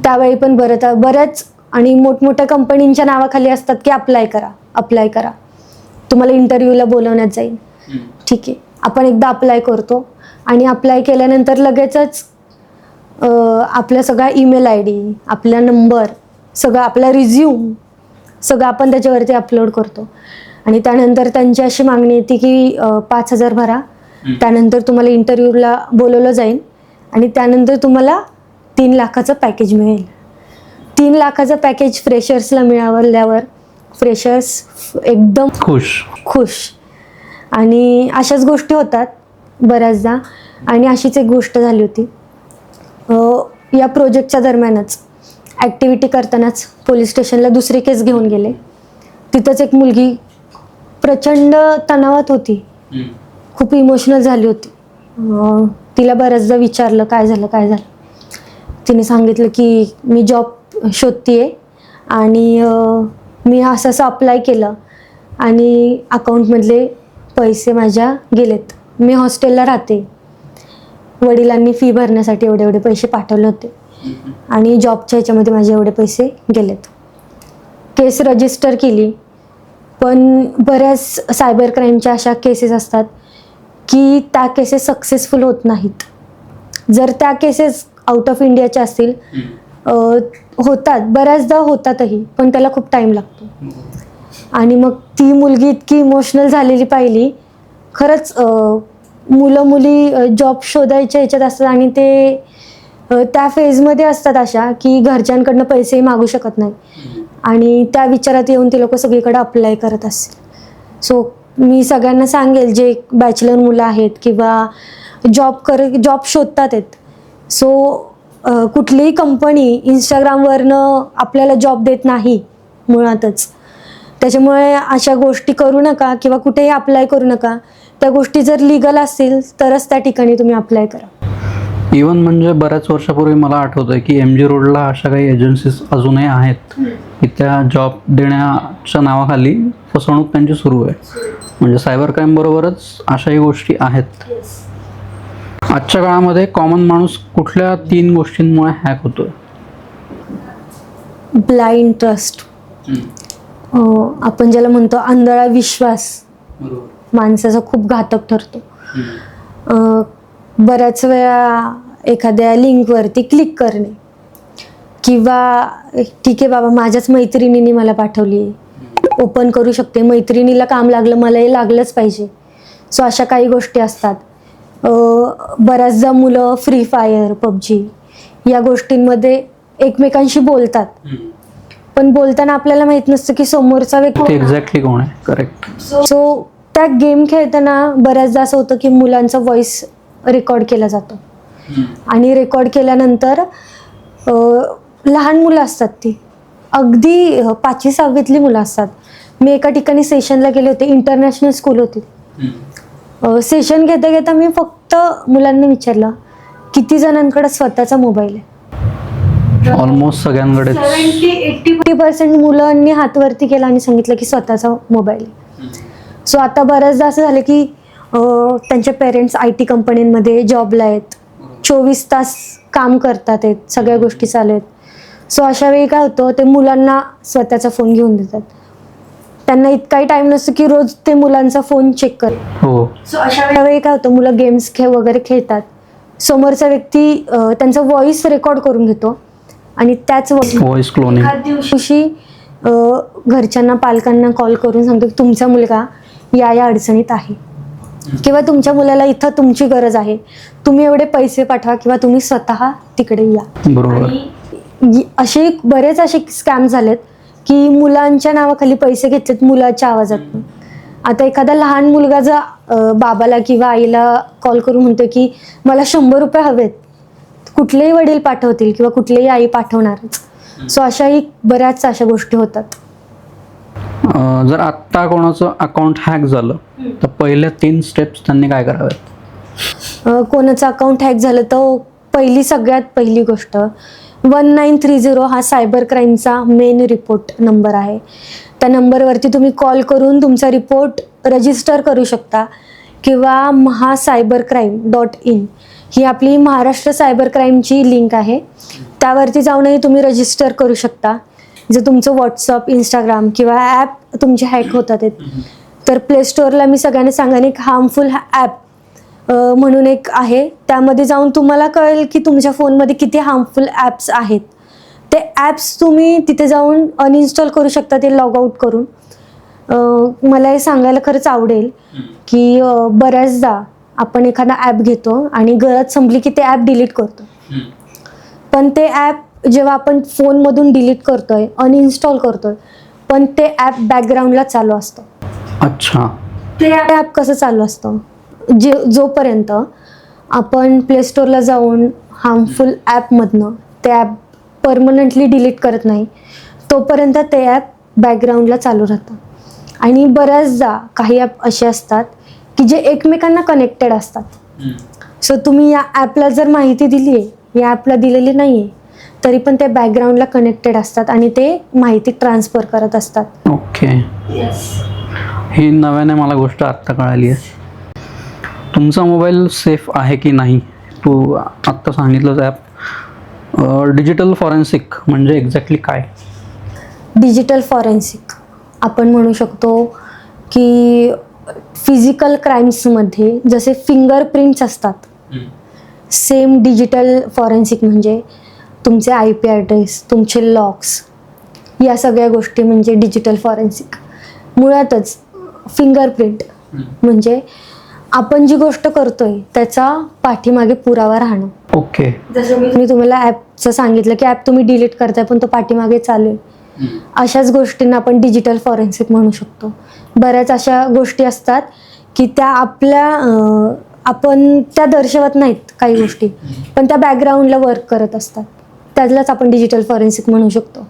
त्यावेळी पण बऱ्याच आणि मोठमोठ्या कंपनींच्या नावाखाली असतात की अप्लाय करा, तुम्हाला इंटरव्ह्यूला बोलवण्यात जाईल. ठीक आहे, आपण एकदा अप्लाय करतो आणि अप्लाय केल्यानंतर लगेचच आपला सगळा ईमेल ID, आपला नंबर, सगळं आपला रिझ्यूम सगळं आपण त्याच्यावरती अपलोड करतो आणि त्यानंतर त्यांची अशी मागणी येते की 5,000 भरा, त्यानंतर तुम्हाला इंटरव्ह्यूला बोलवलं जाईल आणि त्यानंतर तुम्हाला 3 लाखाचं पॅकेज मिळेल. 3 लाखाचं पॅकेज फ्रेशर्सला मिळाल्यावर फ्रेशर्स एकदम खुश. आणि अशाच गोष्टी होतात बऱ्याचदा. आणि अशीच एक गोष्ट झाली होती, या प्रोजेक्टच्या दरम्यानच ॲक्टिव्हिटी करतानाच पोलीस स्टेशनला दुसरी केस घेऊन गेले. तिथंच एक मुलगी प्रचंड तणावात होती, खूप इमोशनल झाली होती. तिला बऱ्याचदा विचारलं काय झालं. तिने सांगितलं की मी जॉब शोधतीये आणि मी असं अप्लाय केलं आणि अकाउंटमधले पैसे माझ्या गेलेत. मी हॉस्टेलला राहते, वडिलांनी फी भरण्यासाठी एवढे पैसे पाठवले होते आणि जॉबच्या ह्याच्यामध्ये माझे एवढे पैसे गेलेत. केस रजिस्टर केली, पण बऱ्याच सायबर क्राईमच्या अशा केसेस असतात की त्या केसेस सक्सेसफुल होत नाहीत. जर त्या केसेस आउट ऑफ इंडियाच्या असतील, होतात बऱ्याचदा होतातही, पण त्याला खूप टाईम लागतो. आणि मग ती मुलगी इतकी इमोशनल झालेली पाहिली. खरंच मुली जॉब शोधायच्या ह्याच्यात असतात आणि ते त्या फेजमध्ये असतात अशा की घरच्यांकडनं पैसेही मागू शकत नाही आणि त्या विचारात येऊन ते लोक सगळीकडे अप्लाय करत असतील. सो मी सगळ्यांना सांगेल जे बॅचलर मुलं आहेत किंवा जॉब शोधतात आहेत, सो कुठलीही कंपनी इंस्टाग्रामवरनं आपल्याला जॉब देत नाही मुळातच. त्याच्यामुळे अशा गोष्टी करू नका किंवा कुठेही अप्लाय करू नका. त्या गोष्टी जर लिगल असतील तरच त्या ठिकाणी तुम्ही अप्लाय करा. इवन म्हणजे बऱ्याच वर्षापूर्वी मला आठवतं की MG रोडला अशा काही एजन्सीज अजूनही आहेत की त्या जॉब देण्याच्या नावाखाली फसवणूक त्यांची सुरू आहे. म्हणजे सायबर क्राईम बरोबरच अशाही गोष्टी आहेत. आजच्या काळामध्ये कॉमन माणूस कुठल्या 3 गोष्टींमुळे हॅक होतोय? ब्लाइंड ट्रस्ट, आपण ज्याला म्हणतो आंधळा विश्वास, माणसाचा खूप घातक ठरतो. बऱ्याच वेळा एखाद्या लिंकवरती क्लिक करणे, किंवा ठीक आहे बाबा माझ्याच मैत्रिणीने मला पाठवली, ओपन करू शकते, मैत्रिणीला काम लागलं मलाही लागलंच पाहिजे. सो अशा काही गोष्टी असतात. बऱ्याचदा मुलं फ्री फायर, पबजी या गोष्टींमध्ये एकमेकांशी बोलतात, पण बोलताना आपल्याला माहित नसतं की समोरचा व्यक्ती एक्झॅक्टली कोण आहे. करेक्ट. सो त्या गेम खेळताना बऱ्याचदा असं होतं की मुलांचा व्हॉइस रेकॉर्ड केला जातो, आणि रेकॉर्ड केल्यानंतर लहान मुलं असतात, ती अगदी 5वी-6वीतली मुलं असतात. मी एका ठिकाणी सेशनला गेले होते, इंटरनॅशनल स्कूल होती. सेशन घेता घेता मी फक्त मुलांना विचारलं किती जणांकडे स्वतःचा मोबाईल आहे. ऑलमोस्ट सगळ्यांकडे 70-80% मुलांनी हात वरती केला आणि सांगितलं की स्वतःचा मोबाईल आहे. सो आता बऱ्याचदा असं झालं की त्यांचे पेरेंट्स IT कंपनीमध्ये जॉबला आहेत, 24 तास काम करतात आहेत, सगळ्या गोष्टी चालू आहेत. सो अशा वेळी काय होतं, ते मुलांना स्वतःचा फोन घेऊन देतात. त्यांना इतकाही टाइम नसतो की रोज ते मुलांचा फोन चेक कर. हो. सो अशा वेळी काय होतं, मुलं गेम्स वगैरे खेळतात, समोरचा व्यक्ती त्यांचा व्हॉइस रेकॉर्ड करून घेतो आणि त्याच व्हॉइस क्लोनिंग दिवशी घरच्यांना, पालकांना कॉल करून सांगतो की तुमचा मुलगा या अडचणीत आहे, किंवा तुमच्या मुलाला इथं तुमची गरज आहे, तुम्ही एवढे पैसे पाठवा किंवा तुम्ही स्वतः तिकडे या. बरोबर. असे बरेच असे स्कॅम झालेत की मुलांच्या नावाखाली पैसे घेतलेत मुलाच्या आवाजात. आता एखादा लहान मुलगा जर बाबाला किंवा आईला कॉल करून म्हणतो की मला 100 रुपये हवेत, कुठलेही वडील पाठवतील किंवा कुठलेही आई पाठवणारच. सो अशाही बऱ्याच अशा गोष्टी होतात. जर आत्ता कोणाचं अकाउंट हॅक झालं तर पहिल्या 3 स्टेप्स त्यांनी काय कराव्यात? कोणाचं अकाउंट हॅक झालं तर सगळ्यात पहिली गोष्ट 1930 हा सायबर क्राईमचा मेन रिपोर्ट नंबर आहे. त्या नंबरवरती तुम्ही कॉल करून तुमचा रिपोर्ट रजिस्टर करू शकता, किंवा mahacybercrime.in ही आपली महाराष्ट्र सायबर क्राईमची लिंक आहे, त्यावरती जाऊनही तुम्ही रजिस्टर करू शकता. जर तुमचं व्हॉट्सअप, इंस्टाग्राम किंवा ॲप तुमचे हॅक होतात तर प्ले स्टोअरला मी सगळ्यांना सांगेन एक हार्मफुल ॲप म्हणून एक आहे, त्यामध्ये जाऊन तुम्हाला कळेल की तुमच्या फोनमध्ये किती हार्मफुल ॲप्स आहेत. ते ॲप्स तुम्ही तिथे जाऊन अनइन्स्टॉल करू शकता, ते लॉग आउट करून. मला हे सांगायला खरंच आवडेल की बऱ्याचदा आपण एखादा ॲप घेतो आणि गरज संपली की ते ॲप डिलीट करतो, पण ते ॲप जेव्हा आपण फोनमधून डिलीट करतोय, अनइन्स्टॉल करतोय, पण ते ॲप बॅकग्राऊंडला चालू असतं. अच्छा. ते ॲप कसं चालू असतं, जोपर्यंत आपण प्ले स्टोअरला जाऊन हार्मफुल ॲपमधनं ते ॲप परमनंटली डिलीट करत नाही, तोपर्यंत ते ॲप बॅकग्राऊंडला चालू राहतं. आणि बऱ्याचदा काही ॲप असे असतात की जे एकमेकांना कनेक्टेड असतात. सो तुम्ही या ॲपला जर माहिती दिली आहे, या ॲपला दिलेली नाही आहे, तरी पण ते बॅकग्राऊंडला कनेक्टेड असतात आणि ते माहिती ट्रान्सफर करत असतात. ओके. ही नव्याने मला गोष्ट आत्ता कळाली आहे. तुमचा मोबाईल सेफ आहे की नाही, तू आत्ता सांगितलंच ॲप. डिजिटल फॉरेन्सिक म्हणजे एक्झॅक्टली काय? डिजिटल फॉरेन्सिक आपण म्हणू शकतो की फिजिकल क्राईम्समध्ये जसे फिंगरप्रिंट्स असतात, सेम डिजिटल फॉरेन्सिक म्हणजे तुमचे IP ॲड्रेस, तुमचे लॉक्स, या सगळ्या गोष्टी म्हणजे डिजिटल फॉरेन्सिक. मुळातच फिंगरप्रिंट म्हणजे आपण जी गोष्ट करतोय त्याचा पाठीमागे पुरावा राहणं. ओके. जसं मी तुम्हाला ॲपचं सांगितलं की ॲप तुम्ही डिलीट करताय पण तो पाठीमागे चालू आहे, अशाच गोष्टींना आपण डिजिटल फॉरेन्सिक म्हणू शकतो. बऱ्याच अशा गोष्टी असतात की त्या आपण त्या दर्शवत नाहीत काही गोष्टी, पण त्या बॅकग्राऊंडला वर्क करत असतात, त्यालाच आपण डिजिटल फॉरेन्सिक म्हणू शकतो.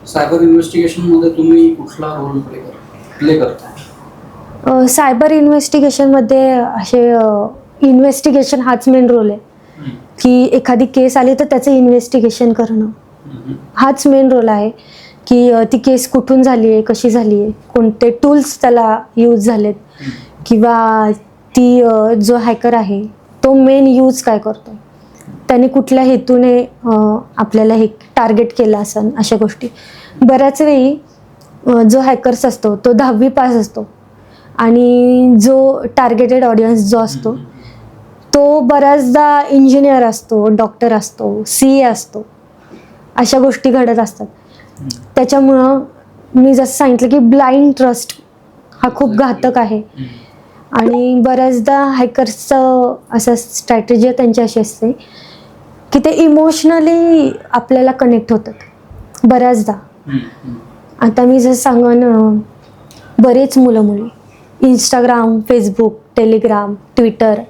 सायबर इन्व्हेस्टिगेशनमध्ये तुम्ही कुठला रोल प्ले करता? सायबर इन्व्हेस्टिगेशनमध्ये असे इन्व्हेस्टिगेशन हाच मेन रोल आहे की एखादी केस आली तर त्याचं इन्व्हेस्टिगेशन करणं हाच मेन रोल आहे की ती केस कुठून झाली आहे, कशी झाली आहे, कोणते टूल्स त्याला यूज झालेत, किंवा ती जो हॅकर आहे तो मेन यूज काय करतो, त्याने कुठल्या हेतूने आपल्याला हे टार्गेट केलं असेल, अशा गोष्टी. बऱ्याच वेळी जो हॅकर्स असतो तो 10वी पास असतो आणि जो टार्गेटेड ऑडियन्स जो असतो तो बऱ्याचदा इंजिनियर असतो, डॉक्टर असतो, CA असतो, अशा गोष्टी घडत असतात. त्याच्यामुळं मी जसं सांगितलं की ब्लाइंड ट्रस्ट हा खूप घातक आहे. आणि बऱ्याचदा हॅकर्सचं असं स्ट्रॅटेजी त्यांची अशी असते की ते इमोशनली आपल्याला कनेक्ट होतात बऱ्याचदा. आता मी जसं सांगन, बरेच मुलं मुली Instagram, Facebook, Telegram, Twitter,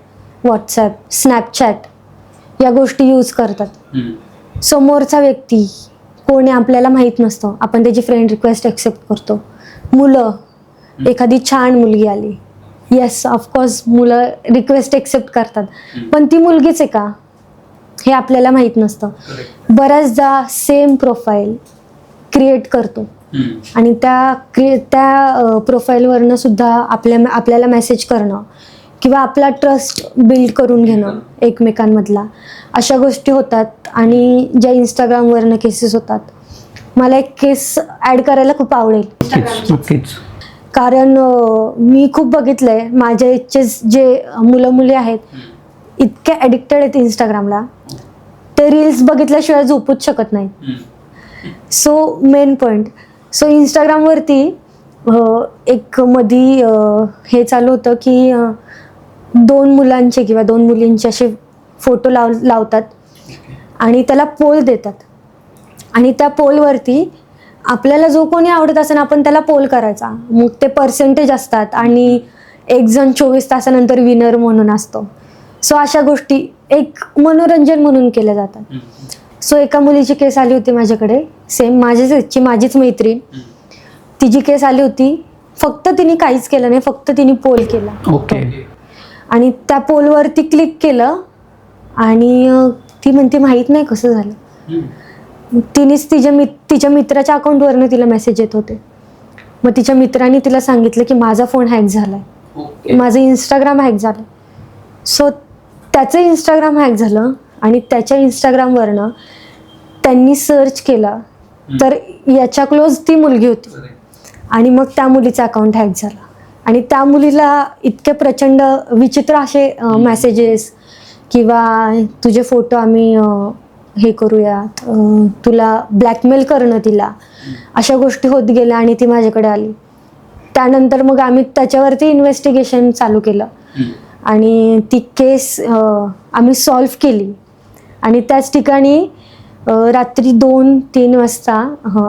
WhatsApp, Snapchat या गोष्टी यूज करतात. समोरचा व्यक्ती कोण आहे आपल्याला माहीत नसतं, आपण त्याची फ्रेंड रिक्वेस्ट ॲक्सेप्ट करतो. मुलं, एखादी छान मुलगी आली, येस ऑफकोर्स मुलं रिक्वेस्ट ॲक्सेप्ट करतात, पण ती मुलगीच आहे का हे आपल्याला माहीत नसतं. बऱ्याचदा सेम प्रोफाईल क्रिएट करतो आणि त्या प्रोफाईलवरनं सुद्धा आपल्याला मेसेज करणं किंवा आपला ट्रस्ट बिल्ड करून घेणं एकमेकांमधला, अशा गोष्टी होतात. आणि ज्या इंस्टाग्रामवरनं केसेस होतात, मला एक केस ॲड करायला खूप आवडेल. नक्कीच. कारण मी खूप बघितलं आहे, माझ्या एजचे जे मुलं मुली आहेत इतके ॲडिक्टेड आहेत इंस्टाग्रामला, ते रील्स बघितल्याशिवाय झोपूच शकत नाहीत. सो मेन पॉईंट, सो इंस्टाग्रामवरती एक मधी हे चालू होतं की 2 मुलांचे किंवा 2 मुलींचे असे फोटो लावतात आणि त्याला पोल देतात. आणि त्या पोलवरती आपल्याला जो कोणी आवडत असेल आपण त्याला पोल करायचा. मग ते पर्सेंटेज असतात आणि एक जण 24 तासानंतर विनर म्हणून असतो. सो अशा गोष्टी एक मनोरंजन म्हणून केल्या जातात. सो एका मुलीची केस आली होती माझ्याकडे, सेम माझीच मैत्रीण, तिची केस आली होती. फक्त तिने काहीच केलं नाही, फक्त तिने पोल केला. ओके. आणि त्या पोलवरती क्लिक केलं आणि ती म्हणते माहीत नाही कसं झालं. तिनेच तिच्या मित्राच्या अकाउंटवरनं तिला मेसेज येत होते. मग तिच्या मित्राने तिला सांगितलं की माझा फोन हॅक झालाय, माझं इंस्टाग्राम हॅक झालं. सो त्याचं इंस्टाग्राम हॅक झालं आणि त्याच्या इंस्टाग्रामवरनं त्यांनी सर्च केलं तर याच्या क्लोज ती मुलगी होती. आणि मग त्या मुलीचं अकाउंट हॅक झालं आणि त्या मुलीला इतके प्रचंड विचित्र असे मेसेजेस किंवा तुझे फोटो आम्ही हे करूयात, तुला ब्लॅकमेल करणं तिला, अशा गोष्टी होत गेल्या आणि ती माझ्याकडे आली. त्यानंतर मग आम्ही त्याच्यावरती इन्व्हेस्टिगेशन चालू केलं आणि ती केस आम्ही सॉल्व्ह केली. आणि त्याच ठिकाणी रात्री 2-3 वाजता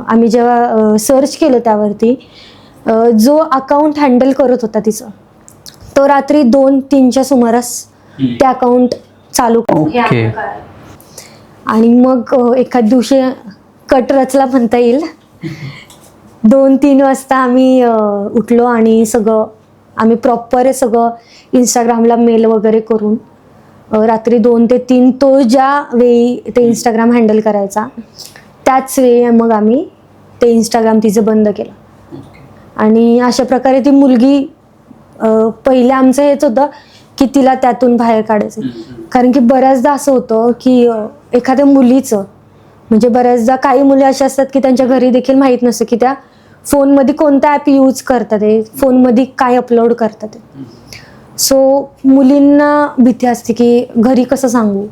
आम्ही जेव्हा सर्च केलं त्यावरती, जो अकाउंट हँडल करत होता तिचं, तो रात्री 2-3च्या सुमारास ते अकाउंट चालू ओके. आणि मग एखाद दिवशी कट रचला म्हणता येईल. 2-3 वाजता आम्ही उठलो आणि आम्ही प्रॉपर सगळं इंस्टाग्रामला मेल वगैरे करून रात्री 2 ते 3 तो ज्या वेळी ते इंस्टाग्राम हँडल करायचा त्याच वेळी मग आम्ही ते इंस्टाग्राम तिचं बंद केलं. आणि अशा प्रकारे ती मुलगी, पहिलं आमचं हेच होतं की तिला त्यातून बाहेर काढायचं. कारण की बऱ्याचदा असं होतं की एखाद्या मुलीचं, म्हणजे बऱ्याचदा काही मुली अशा असतात की त्यांच्या घरी देखील माहीत नसतं की त्या फोनमध्ये कोणता ॲप यूज करतात, फोनमध्ये काय अपलोड करतात. सो मुलींना भीती असते की घरी कसं सांगू,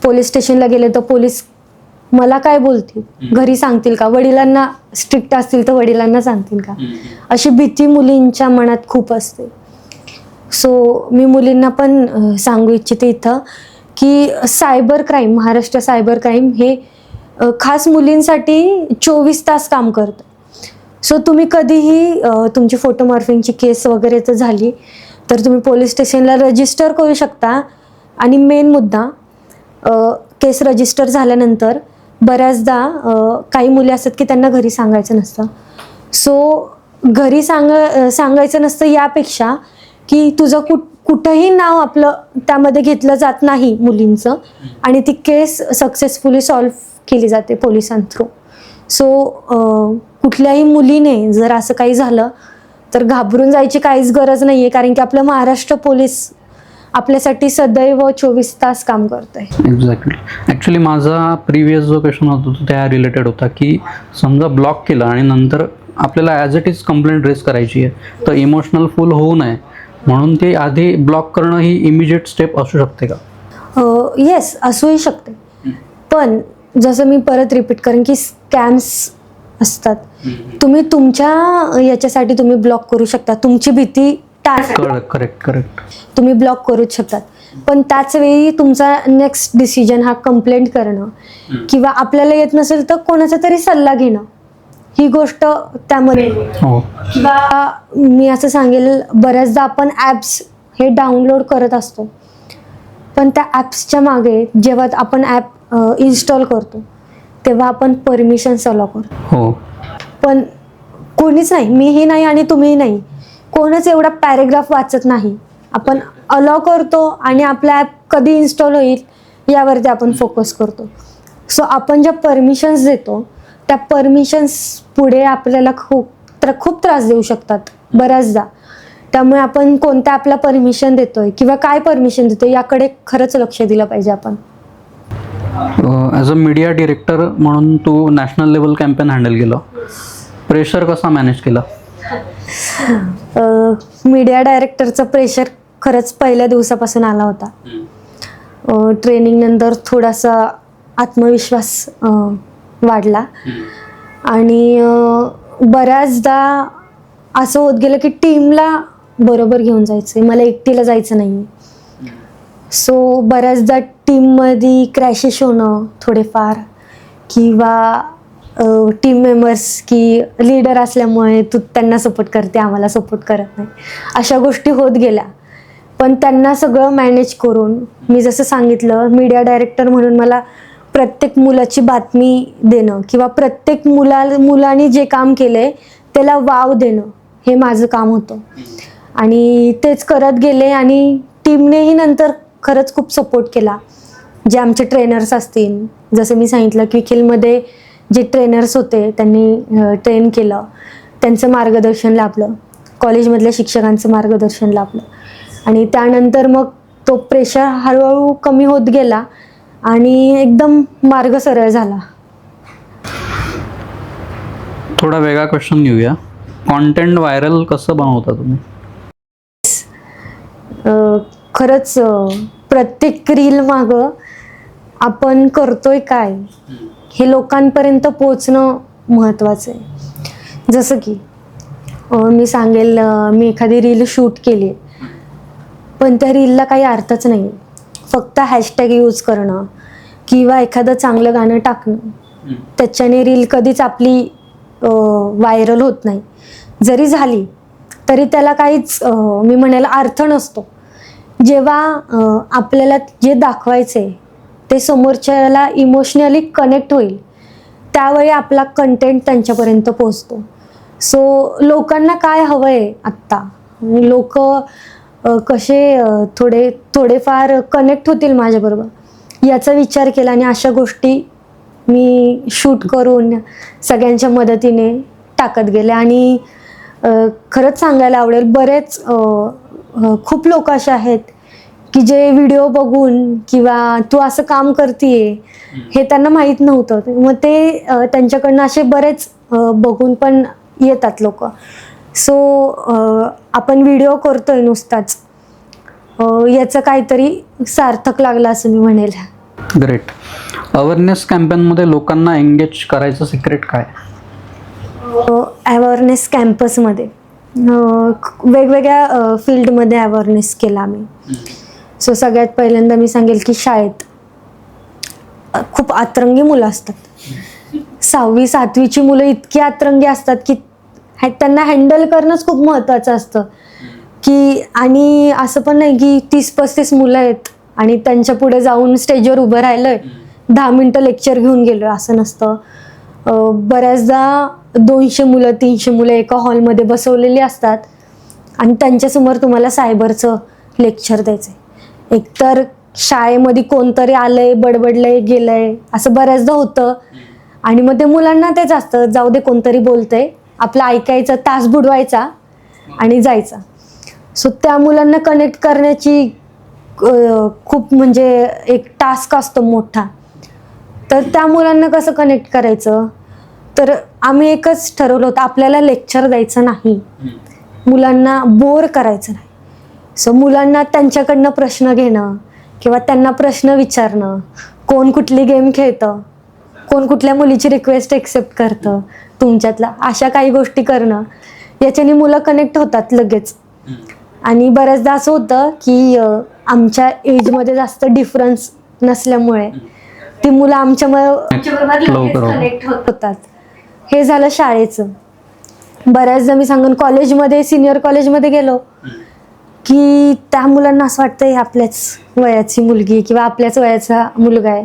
पोलीस स्टेशनला गेले तर पोलीस मला काय बोलतील, घरी सांगतील का, वडिलांना स्ट्रिक्ट असतील तर वडिलांना सांगतील का, अशी भीती मुलींच्या मनात खूप असते. सो मी मुलींना पण सांगू इच्छिते इथं की cyber crime, Maharashtra cyber crime हे खास मुलींसाठी 24 तास काम करतं. सो तुम्ही कधीही तुमची फोटो मॉर्फिंगची केस वगैरे तर झाली तर तुम्ही पोलीस स्टेशनला रजिस्टर करू शकता. आणि मेन मुद्दा, केस रजिस्टर झाल्यानंतर बऱ्याचदा काही मुली असतात की त्यांना घरी सांगायचं नसतं. सो घरी सांगायचं नसतं यापेक्षा की तुझं कुठंही नाव आपलं त्यामध्ये घेतलं जात नाही मुलींचं, आणि ती केस सक्सेसफुली सॉल्व्ह केली जाते पोलिसां थ्रू. सो कुठल्याही मुलीने जर असं काही झालं तर घाबरून जायची काहीच गरज नाही आहे, कारण की आपलं महाराष्ट्र पोलीस आपल्यासाठी सदैव 24 तास काम करत आहे. एक्झॅक्टली. ॲक्च्युली माझा प्रिव्हियस जो क्वेश्चन होता तो त्या रिलेटेड होता की समजा ब्लॉक केलं आणि नंतर आपल्याला as it is complaint raise करायची आहे, तर इमोशनल फुल होऊ नये म्हणून ते आधी ब्लॉक करणं ही इमिजिएट स्टेप असू शकते का? येस, असूही शकते. पण जसं मी परत रिपीट करेन की स्कॅम्स असतात. तुम्ही तुमच्या याच्यासाठी तुम्ही ब्लॉक करू शकता, तुमची भीती करेक्ट तुम्ही ब्लॉक करूच शकतात. पण त्याच वेळी तुमचा नेक्स्ट डिसिजन हा कंप्लेंट करणं किंवा आपल्याला येत नसेल तर कोणाचा तरी सल्ला घेणं, ही गोष्ट त्यामध्ये. हो. किंवा मी असं सांगेल, बऱ्याचदा आपण ॲप्स हे डाउनलोड करत असतो, पण त्या ॲप्सच्या मागे जेव्हा आपण ॲप इन्स्टॉल करतो तेव्हा आपण परमिशन्स अलाव करतो. हो. पण कोणीच नाही, मीही नाही आणि तुम्हीही नाही, कोणच एवढा पॅरेग्राफ वाचत नाही. आपण अलाव करतो आणि आपला ॲप कधी इन्स्टॉल होईल यावरती आपण फोकस करतो. सो आपण ज्या परमिशन्स देतो त्या परमिशन्स पुढे आपल्याला खूप त्रास देऊ शकतात बऱ्याचदा. त्यामुळे आपण कोणत्या ॲपला परमिशन देतोय किंवा काय परमिशन देतोय याकडे खरंच लक्ष दिलं पाहिजे आपण. ॲज अ मीडिया डिरेक्टर म्हणून तू नॅशनल लेवल कॅम्पेन हँडल केलं, प्रेशर कसा मॅनेज केला? मीडिया डायरेक्टरचं प्रेशर खरंच पहिल्या दिवसापासून आला होता. ट्रेनिंग नंतर थोडासा आत्मविश्वास वाढला आणि बऱ्याचदा असं होत गेलं की टीमला बरोबर घेऊन जायचं आहे, मला एकटीला जायचं नाही. सो बऱ्याचदा टीममध्ये क्रॅशेस होणं थोडेफार, किंवा टीम मेंबर्स की लीडर असल्यामुळे तू त्यांना सपोर्ट करते, आम्हाला सपोर्ट करत नाही, अशा गोष्टी होत गेल्या. पण त्यांना सगळं मॅनेज करून मी जसं सांगितलं, मीडिया डायरेक्टर म्हणून मला प्रत्येक मुलाची बातमी देणं किंवा प्रत्येक मुलाने जे काम केलंय त्याला वाव देणं हे माझं काम होतं. आणि तेच करत गेले आणि टीमनेही नंतर खरंच खूप सपोर्ट केला. जे आमचे ट्रेनर्स असतील, जसं मी सांगितलं क्विखिलमध्ये जे ट्रेनर्स होते त्यांनी ट्रेन केलं, त्यांचं मार्गदर्शन लाभलं, कॉलेजमधल्या शिक्षकांचं मार्गदर्शन लाभलं. आणि त्यानंतर मग तो प्रेशर हळूहळू कमी होत गेला आणि एकदम मार्ग सरळ झाला. थोडा वेगळा क्वेश्चन घेऊया, कॉन्टेंट व्हायरल कसं बनवता तुम्ही? खरंच प्रत्येक रील मागं आपण करतोय काय हे लोकांपर्यंत पोचणं महत्त्वाचं आहे. जसं की मी सांगेल, मी एखादी रील शूट केली पण त्या रीलला काही अर्थच नाही, फक्त हॅशटॅग यूज करणं किंवा एखादं चांगलं गाणं टाकणं, त्याच्याने रील कधीच आपली व्हायरल होत नाही. जरी झाली तरी त्याला काहीच मी म्हणेल अर्थ नसतो. जेव्हा आपल्याला जे दाखवायचे ते समोरच्याला इमोशनली कनेक्ट होईल त्यावेळी आपला कंटेंट त्यांच्यापर्यंत पोहोचतो. सो लोकांना काय हवं आहे आत्ता, लोक कसे थोडेफार कनेक्ट होतील माझ्याबरोबर याचा विचार केला आणि अशा गोष्टी मी शूट करून सगळ्यांच्या मदतीने टाकत गेले. आणि खरंच सांगायला आवडेल, बरेच खूप लोक असे आहेत की जे व्हिडिओ बघून किंवा तू असं काम करतीये हे त्यांना माहीत नव्हतं, मग ते त्यांच्याकडनं असे बरेच बघून पण येतात लोक. सो आपण व्हिडिओ करतोय नुसताच, याचं काहीतरी सार्थक लागलं असं मी म्हणेल. ग्रेट. अवेअरनेस कॅम्पेनमध्ये लोकांना एंगेज करायचं सिक्रेट काय? अवेअरनेस कॅम्पसमध्ये वेगवेगळ्या फील्डमध्ये अवेअरनेस केला आम्ही. सो सगळ्यात पहिल्यांदा मी सांगेल की शाळेत खूप अतरंगी मुलं असतात. 6वी 7वीची मुलं इतकी अतरंगी असतात की त्यांना हँडल करणंच खूप महत्त्वाचं असतं. की आणि असं पण नाही की 30-35 मुलं आहेत आणि त्यांच्या पुढे जाऊन स्टेजवर उभं राहिलंय 10 मिनटं लेक्चर घेऊन गेलोय, असं नसतं. बऱ्याचदा 200 मुलं 300 मुलं एका हॉलमध्ये बसवलेली असतात आणि त्यांच्यासमोर तुम्हाला सायबरचं लेक्चर द्यायचं. एकतर शाळेमध्ये कोणतरी आलंय, बडबडलंय, गेलंय, असं बऱ्याचदा होतं आणि मग ते मुलांना तेच असतं, जाऊ दे कोणतरी बोलतंय, आपलं ऐकायचं, तास बुडवायचा आणि जायचा. सो त्या मुलांना कनेक्ट करण्याची खूप म्हणजे एक टास्क असतो मोठा. तर त्या मुलांना कसं कनेक्ट करायचं, तर आम्ही एकच ठरवलं होतं, आपल्याला लेक्चर द्यायचं नाही, मुलांना बोर करायचं नाही. सो मुलांना त्यांच्याकडनं प्रश्न घेणं किंवा त्यांना प्रश्न विचारणं, कोण कुठली गेम खेळतं, कोण कुठल्या मुलीची रिक्वेस्ट एक्सेप्ट करतं तुमच्यातला, अशा काही गोष्टी करणं, याच्याने मुलं कनेक्ट होतात लगेच. आणि बऱ्याचदा असं होतं की आमच्या एजमध्ये जास्त डिफरन्स नसल्यामुळे ती मुलं आमच्याबरोबर लवकर कनेक्ट होतात. हे झालं शाळेचं. बऱ्याचदा मी सांगेन कॉलेजमध्ये, सिनियर कॉलेजमध्ये गेलो की त्या मुलांना असं वाटतं हे आपल्याच वयाची मुलगी किंवा आपल्याच वयाचा मुलगा आहे.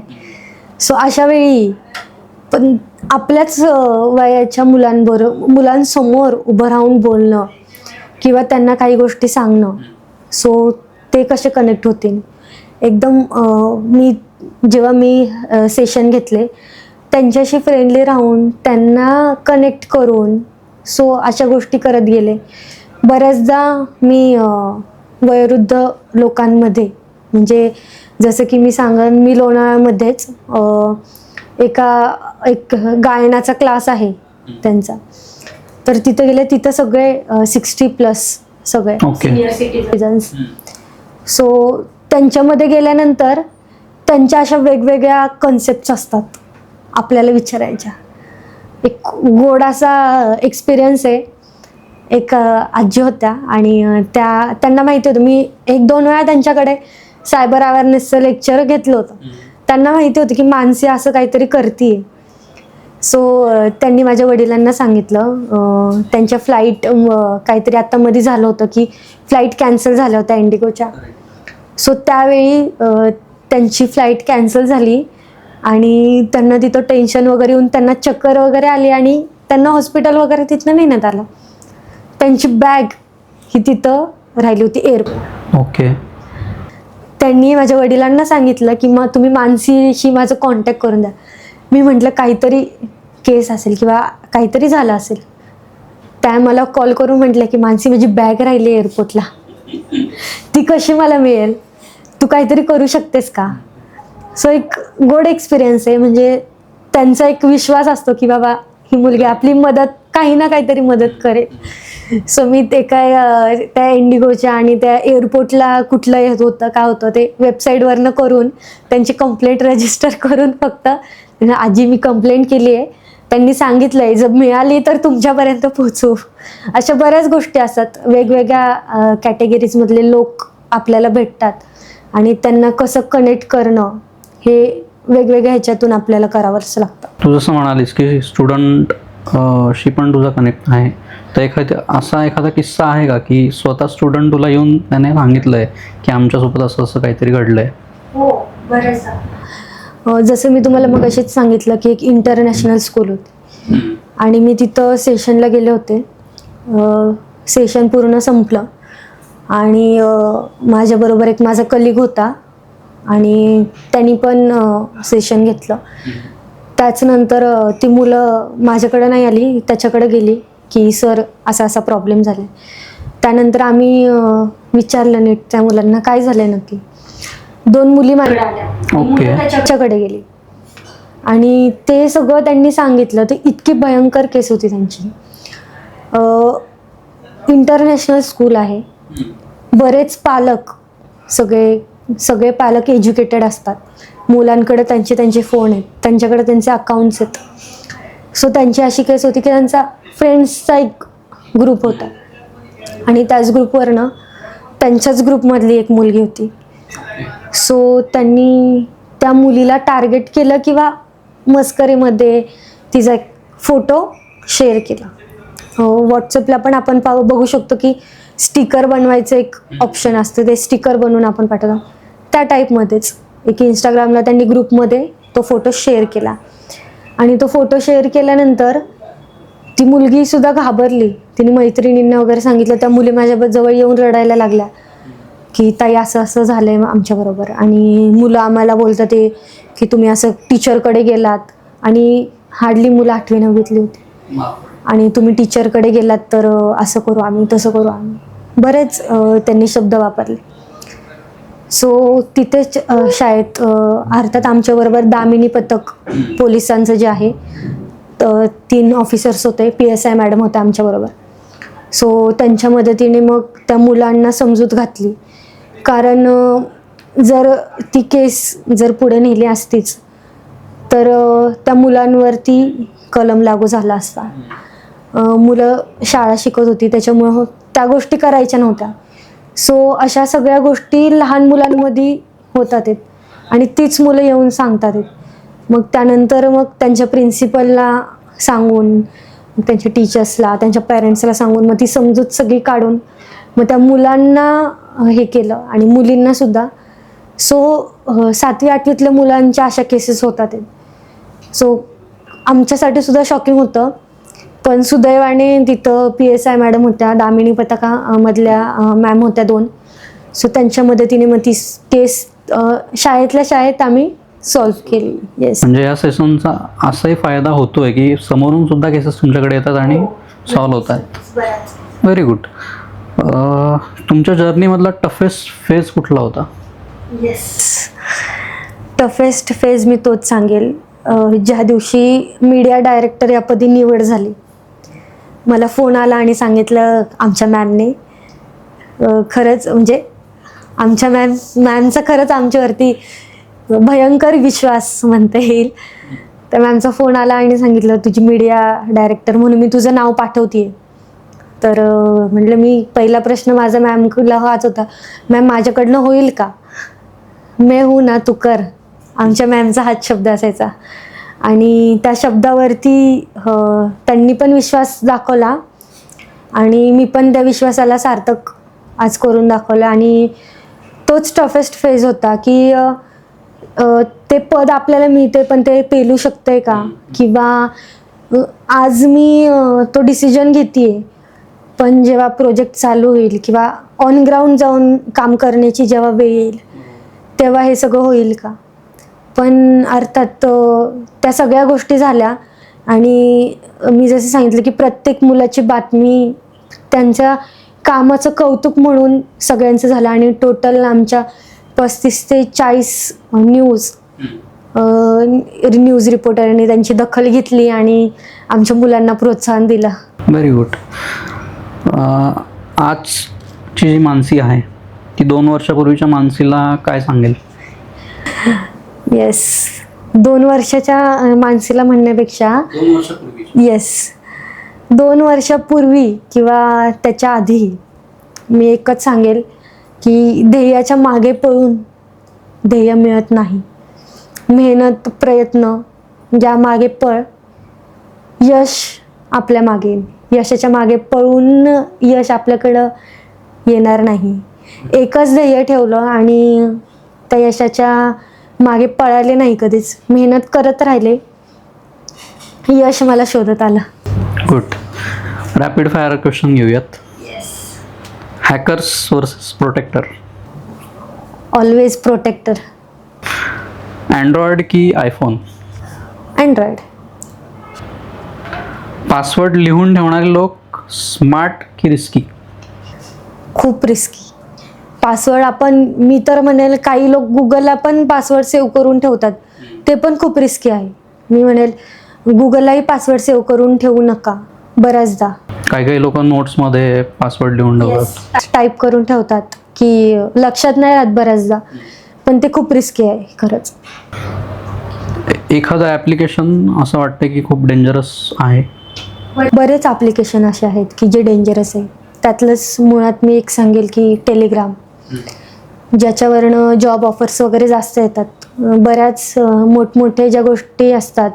सो अशा वेळी पण आपल्याच वयाच्या मुलांसमोर उभं राहून बोलणं किंवा त्यांना काही गोष्टी सांगणं, सो ते कसे कनेक्ट होतील एकदम. जेव्हा मी सेशन घेतले त्यांच्याशी फ्रेंडली राहून त्यांना कनेक्ट करून, सो अशा गोष्टी करत गेले. बऱ्याचदा मी वयोवृद्ध लोकांमध्ये, म्हणजे जसं की मी सांगेन, मी लोणावळ्यामध्येच एक गायनाचा क्लास आहे त्यांचा, तर तिथे गेले. तिथं सगळे 60+ सगळे सिनियर सिटीजन्स. सो त्यांच्यामध्ये गेल्यानंतर त्यांच्या अशा वेगवेगळ्या कन्सेप्ट्स असतात आपल्याला विचारायच्या. एक गोडासा एक्सपिरियन्स आहे. एक आजी होत्या आणि त्यांना माहिती होतं, मी 1-2 वेळा त्यांच्याकडे सायबर अवेअरनेसचं लेक्चर घेतलं होतं. त्यांना माहिती होतं की मानसी असं काहीतरी करते. सो त्यांनी माझ्या वडिलांना सांगितलं. त्यांच्या फ्लाईट काहीतरी आत्ता मध्ये झालं होतं की फ्लाईट कॅन्सल झाल्या होत्या इंडिगोच्या. सो त्यावेळी त्यांची फ्लाईट कॅन्सल झाली आणि त्यांना तिथं टेन्शन वगैरे येऊन त्यांना चक्कर वगैरे आली आणि त्यांना हॉस्पिटल वगैरे तिथनं नेण्यात आलं. त्यांची बॅग ही तिथं राहिली होती एअरपोर्ट. ओके. त्यांनी माझ्या वडिलांना सांगितलं की मग तुम्ही मानसीशी माझं कॉन्टॅक्ट करून द्या. मी म्हटलं काहीतरी केस असेल किंवा काहीतरी झालं असेल. त्या मला कॉल करून म्हटलं की मानसी माझी बॅग राहिली एअरपोर्टला, ती कशी मला मिळेल, तू काहीतरी करू शकतेस का. सो एक गोड एक्सपिरियन्स आहे. म्हणजे त्यांचा एक विश्वास असतो की बाबा ही मुलगी आपली मदत, काही ना काहीतरी मदत करेल. सो मी ते त्या इंडिगोच्या आणि त्या एअरपोर्टला कुठलं येत होतं का होतं ते वेबसाईटवरनं करून त्यांची कंप्लेंट रजिस्टर करून फक्त आजी मी कंप्लेंट केली आहे, त्यांनी सांगितलं आहे जर मिळाली तर तुमच्यापर्यंत पोहोचू. अशा बऱ्याच गोष्टी असतात. वेगवेगळ्या कॅटेगरीजमधले लोक आपल्याला भेटतात आणि त्यांना कसं कनेक्ट करणं हे वेगवेगळ्या ह्याच्यातून आपल्याला करावंच लागतं. तू जसं म्हणालीस की स्टुडंट शी पण तुझा कनेक्ट आहे, तर एखादा किस्सा आहे का की स्वतः स्टुडंट तुला येऊन त्याने सांगितलंय की आमच्यासोबत असं असं काहीतरी घडलंय? हो, बरंच. जसं मी तुम्हाला मग अशीच सांगितलं की एक इंटरनॅशनल स्कूल होती आणि मी तिथं सेशनला गेले होते. सेशन पूर्ण संपलं आणि माझ्याबरोबर एक माझा कलिग होता आणि त्यांनी पण सेशन घेतलं. त्याच्यानंतर ती मुलं माझ्याकडे नाही आली, त्याच्याकडे गेली की सर असा असा प्रॉब्लेम झाला. त्यानंतर आम्ही विचारलं नीट त्या मुलांना काय झालं नक्की. 2 मुली माझ्याकडे आल्या, त्याच्याकडे गेली आणि ते सगळं त्यांनी सांगितलं. ते इतकी भयंकर केस होती त्यांची. इंटरनॅशनल स्कूल आहे, बरेच पालक, सगळे पालक एज्युकेटेड असतात. मुलांकडे त्यांचे फोन आहेत, त्यांच्याकडे त्यांचे अकाउंट्स आहेत. सो त्यांची अशी केस होती की त्यांचा फ्रेंड्सचा एक ग्रुप होता आणि त्याच ग्रुपवरनं त्यांच्याच ग्रुपमधली एक मुलगी होती. सो त्यांनी त्या मुलीला टार्गेट केलं किंवा मस्करीमध्ये तिचा एक फोटो शेअर केला. व्हॉट्सअपला पण आपण बघू शकतो की स्टिकर बनवायचं एक ऑप्शन असतं, ते स्टिकर बनवून आपण पाठवतो. त्या टाईपमध्येच एक इंस्टाग्रामला त्यांनी ग्रुपमध्ये तो फोटो शेअर केला आणि तो फोटो शेअर केल्यानंतर ती मुलगी सुद्धा घाबरली. तिने मैत्रिणींना वगैरे सांगितलं. त्या मुली माझ्या जवळ येऊन रडायला लागल्या की ताई असं असं झालं आहे आमच्याबरोबर. आणि मुलं आम्हाला बोलतात ते की तुम्ही असं टीचरकडे गेलात आणि हार्डली मुलं 8वी-9वीतली होती आणि तुम्ही टीचरकडे गेलात तर असं करू आम्ही, तसं करू आम्ही, बरेच त्यांनी शब्द वापरले. सो तिथेच शाळेत अर्थात आमच्याबरोबर दामिनी पथक पोलिसांचं जे आहे 3 ऑफिसर्स होते, PSI मॅडम होत्या आमच्याबरोबर. सो त्यांच्या मदतीने मग त्या मुलांना समजूत घातली. कारण जर ती केस जर पुढे नेली असतीच तर त्या मुलांवरती कलम लागू झाला असता. मुलं शाळा शिकत होती त्याच्यामुळं त्या गोष्टी करायच्या नव्हत्या. सो अशा सगळ्या गोष्टी लहान मुलांमध्ये होतात आहेत आणि तीच मुलं येऊन सांगतात आहेत. मग त्यानंतर मग त्यांच्या प्रिन्सिपलला सांगून, मग त्यांच्या टीचर्सला, त्यांच्या पॅरेंट्सला सांगून मग ती समजूत सगळी काढून मग त्या मुलांना हे केलं आणि मुलींना सुद्धा. सो 7वी 8वीतल्या मुलांच्या अशा केसेस होतात आहेत. सो आमच्यासाठी सुद्धा शॉकिंग होतं. पण सुदैवाने तिथं PSI मॅडम होत्या, दामिनी पथका मधल्या मॅम होत्या 2. सो त्यांच्या मदतीने मग ती केस शाळेतल्या शाळेत आम्ही सॉल्व्ह केली. येस. म्हणजे या सेशनचा असाही फायदा होतोय की समोरून सुद्धा केसेस तुमच्याकडे येतात आणि सॉल्व्ह होत आहेत. Very good. तुमच्या जर्नीमधला टफेस्ट फेज कुठला होता? येस, टफेस्ट फेज मी तोच सांगेल. ज्या दिवशी मीडिया डायरेक्टर या पदी निवड झाली, मला फोन आला आणि सांगितलं आमच्या मॅमने, खरंच म्हणजे आमच्या मॅमचा खरंच आमच्यावरती भयंकर विश्वास म्हणता येईल. तर मॅमचा फोन आला आणि सांगितलं तुझी मीडिया डायरेक्टर म्हणून मी तुझं नाव पाठवते. तर म्हटलं मी पहिला प्रश्न माझा मॅमला हाच होता, मॅम माझ्याकडनं होईल का? मैं हूँ ना तू कर, आमच्या मॅमचा हाच शब्द असायचा. आणि त्या शब्दावरती त्यांनी पण विश्वास दाखवला आणि मी पण त्या विश्वासाला सार्थक आज करून दाखवलं. आणि तोच टफेस्ट फेज होता की ते पद आपल्याला मिळते पण ते पेलू शकतंय का, किंवा आज मी तो डिसिजन घेते पण जेव्हा प्रोजेक्ट चालू होईल किंवा ऑन ग्राउंड जाऊन काम करण्याची जेव्हा वेळ येईल तेव्हा हे सगळं होईल का. पण अर्थात त्या सगळ्या गोष्टी झाल्या आणि मी जसं सांगितलं की प्रत्येक मुलाची बातमी त्यांच्या कामाचं कौतुक म्हणून सगळ्यांचं झालं. आणि टोटल आमच्या 35 ते 40 न्यूज रिपोर्टरने त्यांची दखल घेतली आणि आमच्या मुलांना प्रोत्साहन दिलं. Very good. आजची जी मानसी आहे ती 2 वर्षापूर्वीच्या मानसीला काय सांगेल? येस, 2 वर्षाच्या मानसीला म्हणण्यापेक्षा येस 2 वर्षापूर्वी किंवा त्याच्या आधी मी एकच सांगेल की ध्येयाच्या मागे पळून ध्येय मिळत नाही. मेहनत, प्रयत्न ज्या मागे पळ, यश आपल्या मागे येईल. यशाच्या मागे पळून यश आपल्याकडं येणार नाही. एकच ध्येय ठेवलं आणि त्या यशाच्या मागे पळाले नाही कधीच, मेहनत करत राहिले, यश मला शोधत आलं. गुड. रॅपिड फायर क्वेश्चन घेऊयात. Hackers versus protector? Always protector. Android की आयफोन? अँड्रॉइड. पासवर्ड लिहून ठेवणारे लोक स्मार्ट की रिस्की? खूप रिस्की. पासवर्ड मी तर म्हणेल काही लोक गुगलला पण पासवर्ड सेव्ह करून ठेवतात, ते पण खूप रिस्की आहे. मी म्हणेल गुगललाही पासवर्ड सेव्ह करून ठेवू नका. बऱ्याचदा काही लोक नोट्समध्ये पासवर्ड लिहून ठेवतात, टाईप करून ठेवतात की लक्षात नाही राहत बऱ्याचदा, पण ते खूप रिस्की आहे खरंच. एखादं ॲप्लिकेशन असं वाटतं की खूप डेंजरस आहे? बरेच ॲप्लिकेशन असे आहेत की जे डेंजरस आहे. त्यातलंच मुळात मी एक सांगेल की टेलिग्राम, ज्याच्यावरनं जॉब ऑफर्स वगैरे जास्त येतात. बऱ्याच मोठमोठ्या ज्या गोष्टी असतात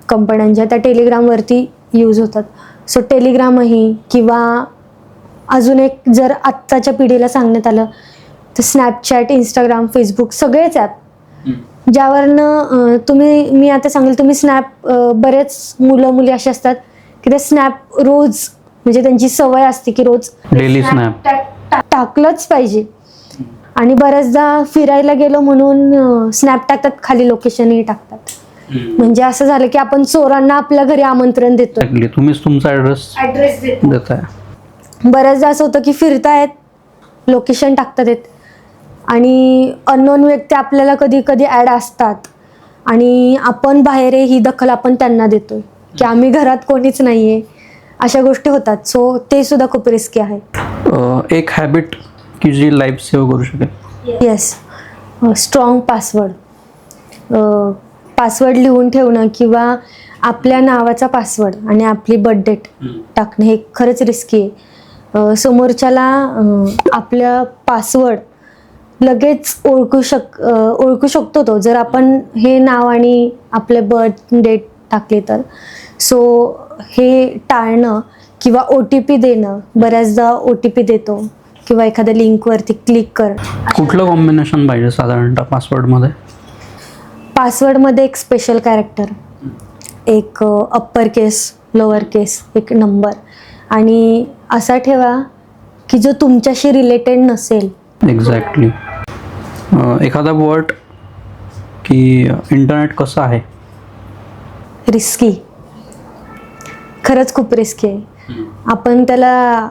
कंपन्यांच्या त्या टेलिग्रामवरती यूज होतात. सो टेलिग्रामही, किंवा अजून एक जर आत्ताच्या पिढीला सांगण्यात आलं तर स्नॅपचॅट, इंस्टाग्राम, फेसबुक सगळेच ॲप ज्यावरनं मी आता सांगेल तुम्ही स्नॅप, बरेच मुलं मुली असे असतात की ते स्नॅप रोज, म्हणजे त्यांची सवय असते की रोज डेली स्नॅप टाकलंच पाहिजे. आणि बऱ्याचदा फिरायला गेलो म्हणून स्नॅप टाकतात, खाली लोकेशनही टाकतात. म्हणजे असं झालं की आपण चोरांना आपल्या घरी आमंत्रण देतो. तुम्हीच तुमचा ॲड्रेस देताय. बऱ्याचदा असं होतं की फिरतायत, लोकेशन टाकतात आहेत आणि अननोन व्यक्ती आपल्याला कधी कधी ॲड असतात आणि आपण बाहेर ही दखल आपण त्यांना देतोय की आम्ही घरात कोणीच नाही आहे, अशा गोष्टी होतात. सो ते सुद्धा खूप रिस्की आहे. एक हॅबिट की जी लाईफ सेव्ह करू शकेल. येस, स्ट्रॉंग पासवर्ड लिहून ठेवणं किंवा आपल्या नावाचा पासवर्ड आणि आपली बर्थ डेट टाकणं हे खरंच रिस्की आहे. समोरच्याला आपल्या पासवर्ड लगेच ओळखू शकतो तो, जर आपण हे नाव आणि आपले बर्थ डेट टाकले तर. सो हे टाळणं किंवा OTP देणं, बऱ्याचदा OTP देतो किंवा एखाद्या लिंकवरती क्लिक कर. कुठलं कॉम्बिनेशन पाहिजे साधारणतः पासवर्डमध्ये? पासवर्डमध्ये एक स्पेशल कॅरेक्टर, एक अप्पर केस, लोअर केस, एक नंबर, आणि असा ठेवा की जो तुमच्याशी रिलेटेड नसेल. एक्झॅक्टली. एखादा वर्ड की इंटरनेट कसं आहे? रिस्की, खरंच खूप रिस्की आहे. आपण त्याला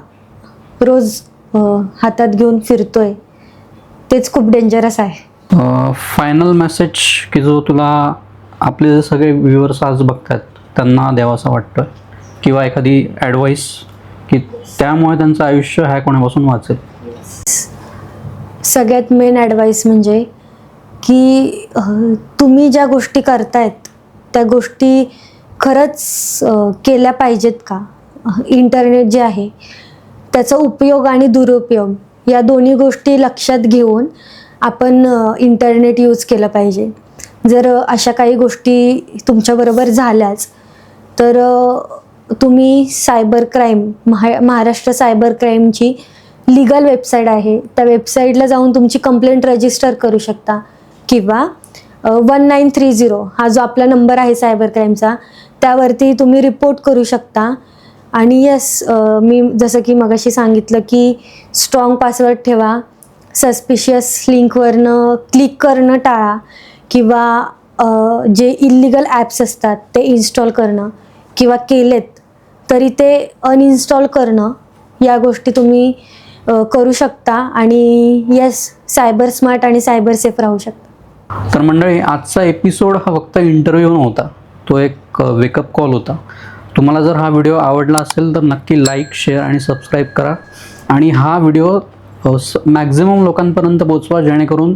रोज हातात घेऊन फिरतोय, तेच खूप डेंजरस आहे. फायनल मेसेज की जो तुला आपले जे सगळे व्ह्युअर्स आज बघतात त्यांना द्यावासा वाटतोय, किंवा एखादी ॲडवाईस की त्यामुळे त्यांचं आयुष्य ह्या कोणापासून वाचेल? सगळ्यात मेन ॲडवाईस म्हणजे की तुम्ही ज्या गोष्टी करतायत त्या गोष्टी खरंच केल्या पाहिजेत का? इंटरनेट जे आहे त्याचा उपयोग आणि दुरुपयोग या दोन्ही गोष्टी लक्षात घेऊन आपण इंटरनेट यूज केलं पाहिजे. जर अशा काही गोष्टी तुमच्याबरोबर झाल्याच तर तुम्ही सायबर क्राईम, महाराष्ट्र सायबर क्राईमची लीगल वेबसाईट आहे, त्या वेबसाईटला जाऊन तुमची कंप्लेंट रजिस्टर करू शकता, किंवा 1930 हा जो आपला नंबर आहे सायबर क्राईमचा त्यावरती तुम्ही रिपोर्ट करू शकता. आणि येस, मी जसं की मगाशी सांगितलं की स्ट्रॉंग पासवर्ड ठेवा, सस्पिशियस लिंकवरनं क्लिक करणं टाळा, किंवा जे इल्लिगल ॲप्स असतात ते इन्स्टॉल करणं, किंवा केलेत तरी ते अनइन्स्टॉल करणं, या गोष्टी तुम्ही करू शकता. आणि येस, सायबर स्मार्ट आणि सायबर सेफ राहू शकता. तर मंडळी, आजचा एपिसोड हा फक्त इंटरव्ह्यू नव्हता, तो एक वेकअप कॉल होता. तुम्हाला जर हा व्हिडिओ आवडला असेल तर नक्की लाईक, शेअर आणि सबस्क्राईब करा, आणि हा व्हिडिओ मॅक्झिमम लोकांपर्यंत पोचवा, जेणेकरून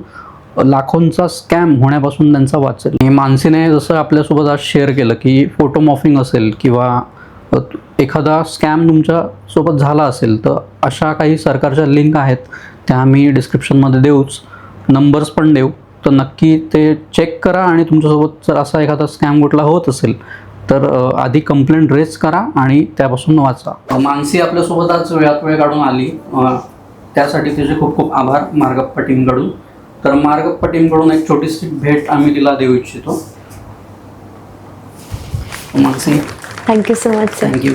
लाखोंचा स्कॅम होण्यापासून त्यांचा वाचेल. मानसीने जसं आपल्यासोबत आज शेअर केलं की फोटो मॉर्फिंग असेल किंवा एखादा स्कॅम तुमच्यासोबत झाला असेल तर अशा काही सरकारच्या लिंक आहेत, त्या आम्ही डिस्क्रिप्शनमध्ये देऊच, नंबर्स पण देऊ. तर नक्की ते चेक करा, आणि तुमच्यासोबत जर असा एखादा स्कॅम कुठला होत असेल तर आधी कंप्लेंट रेज करा आणि त्यापासून वाचा. मानसी आपल्यासोबत आज वेळात वेळ काढून आली, त्यासाठी तिचे खूप खूप आभार मार्गप्पा टीमकडून. तर मार्गप्पा टीमकडून एक छोटीशी भेट आम्ही तिला देऊ इच्छितो. Mansi, thank you so much sir. Thank you.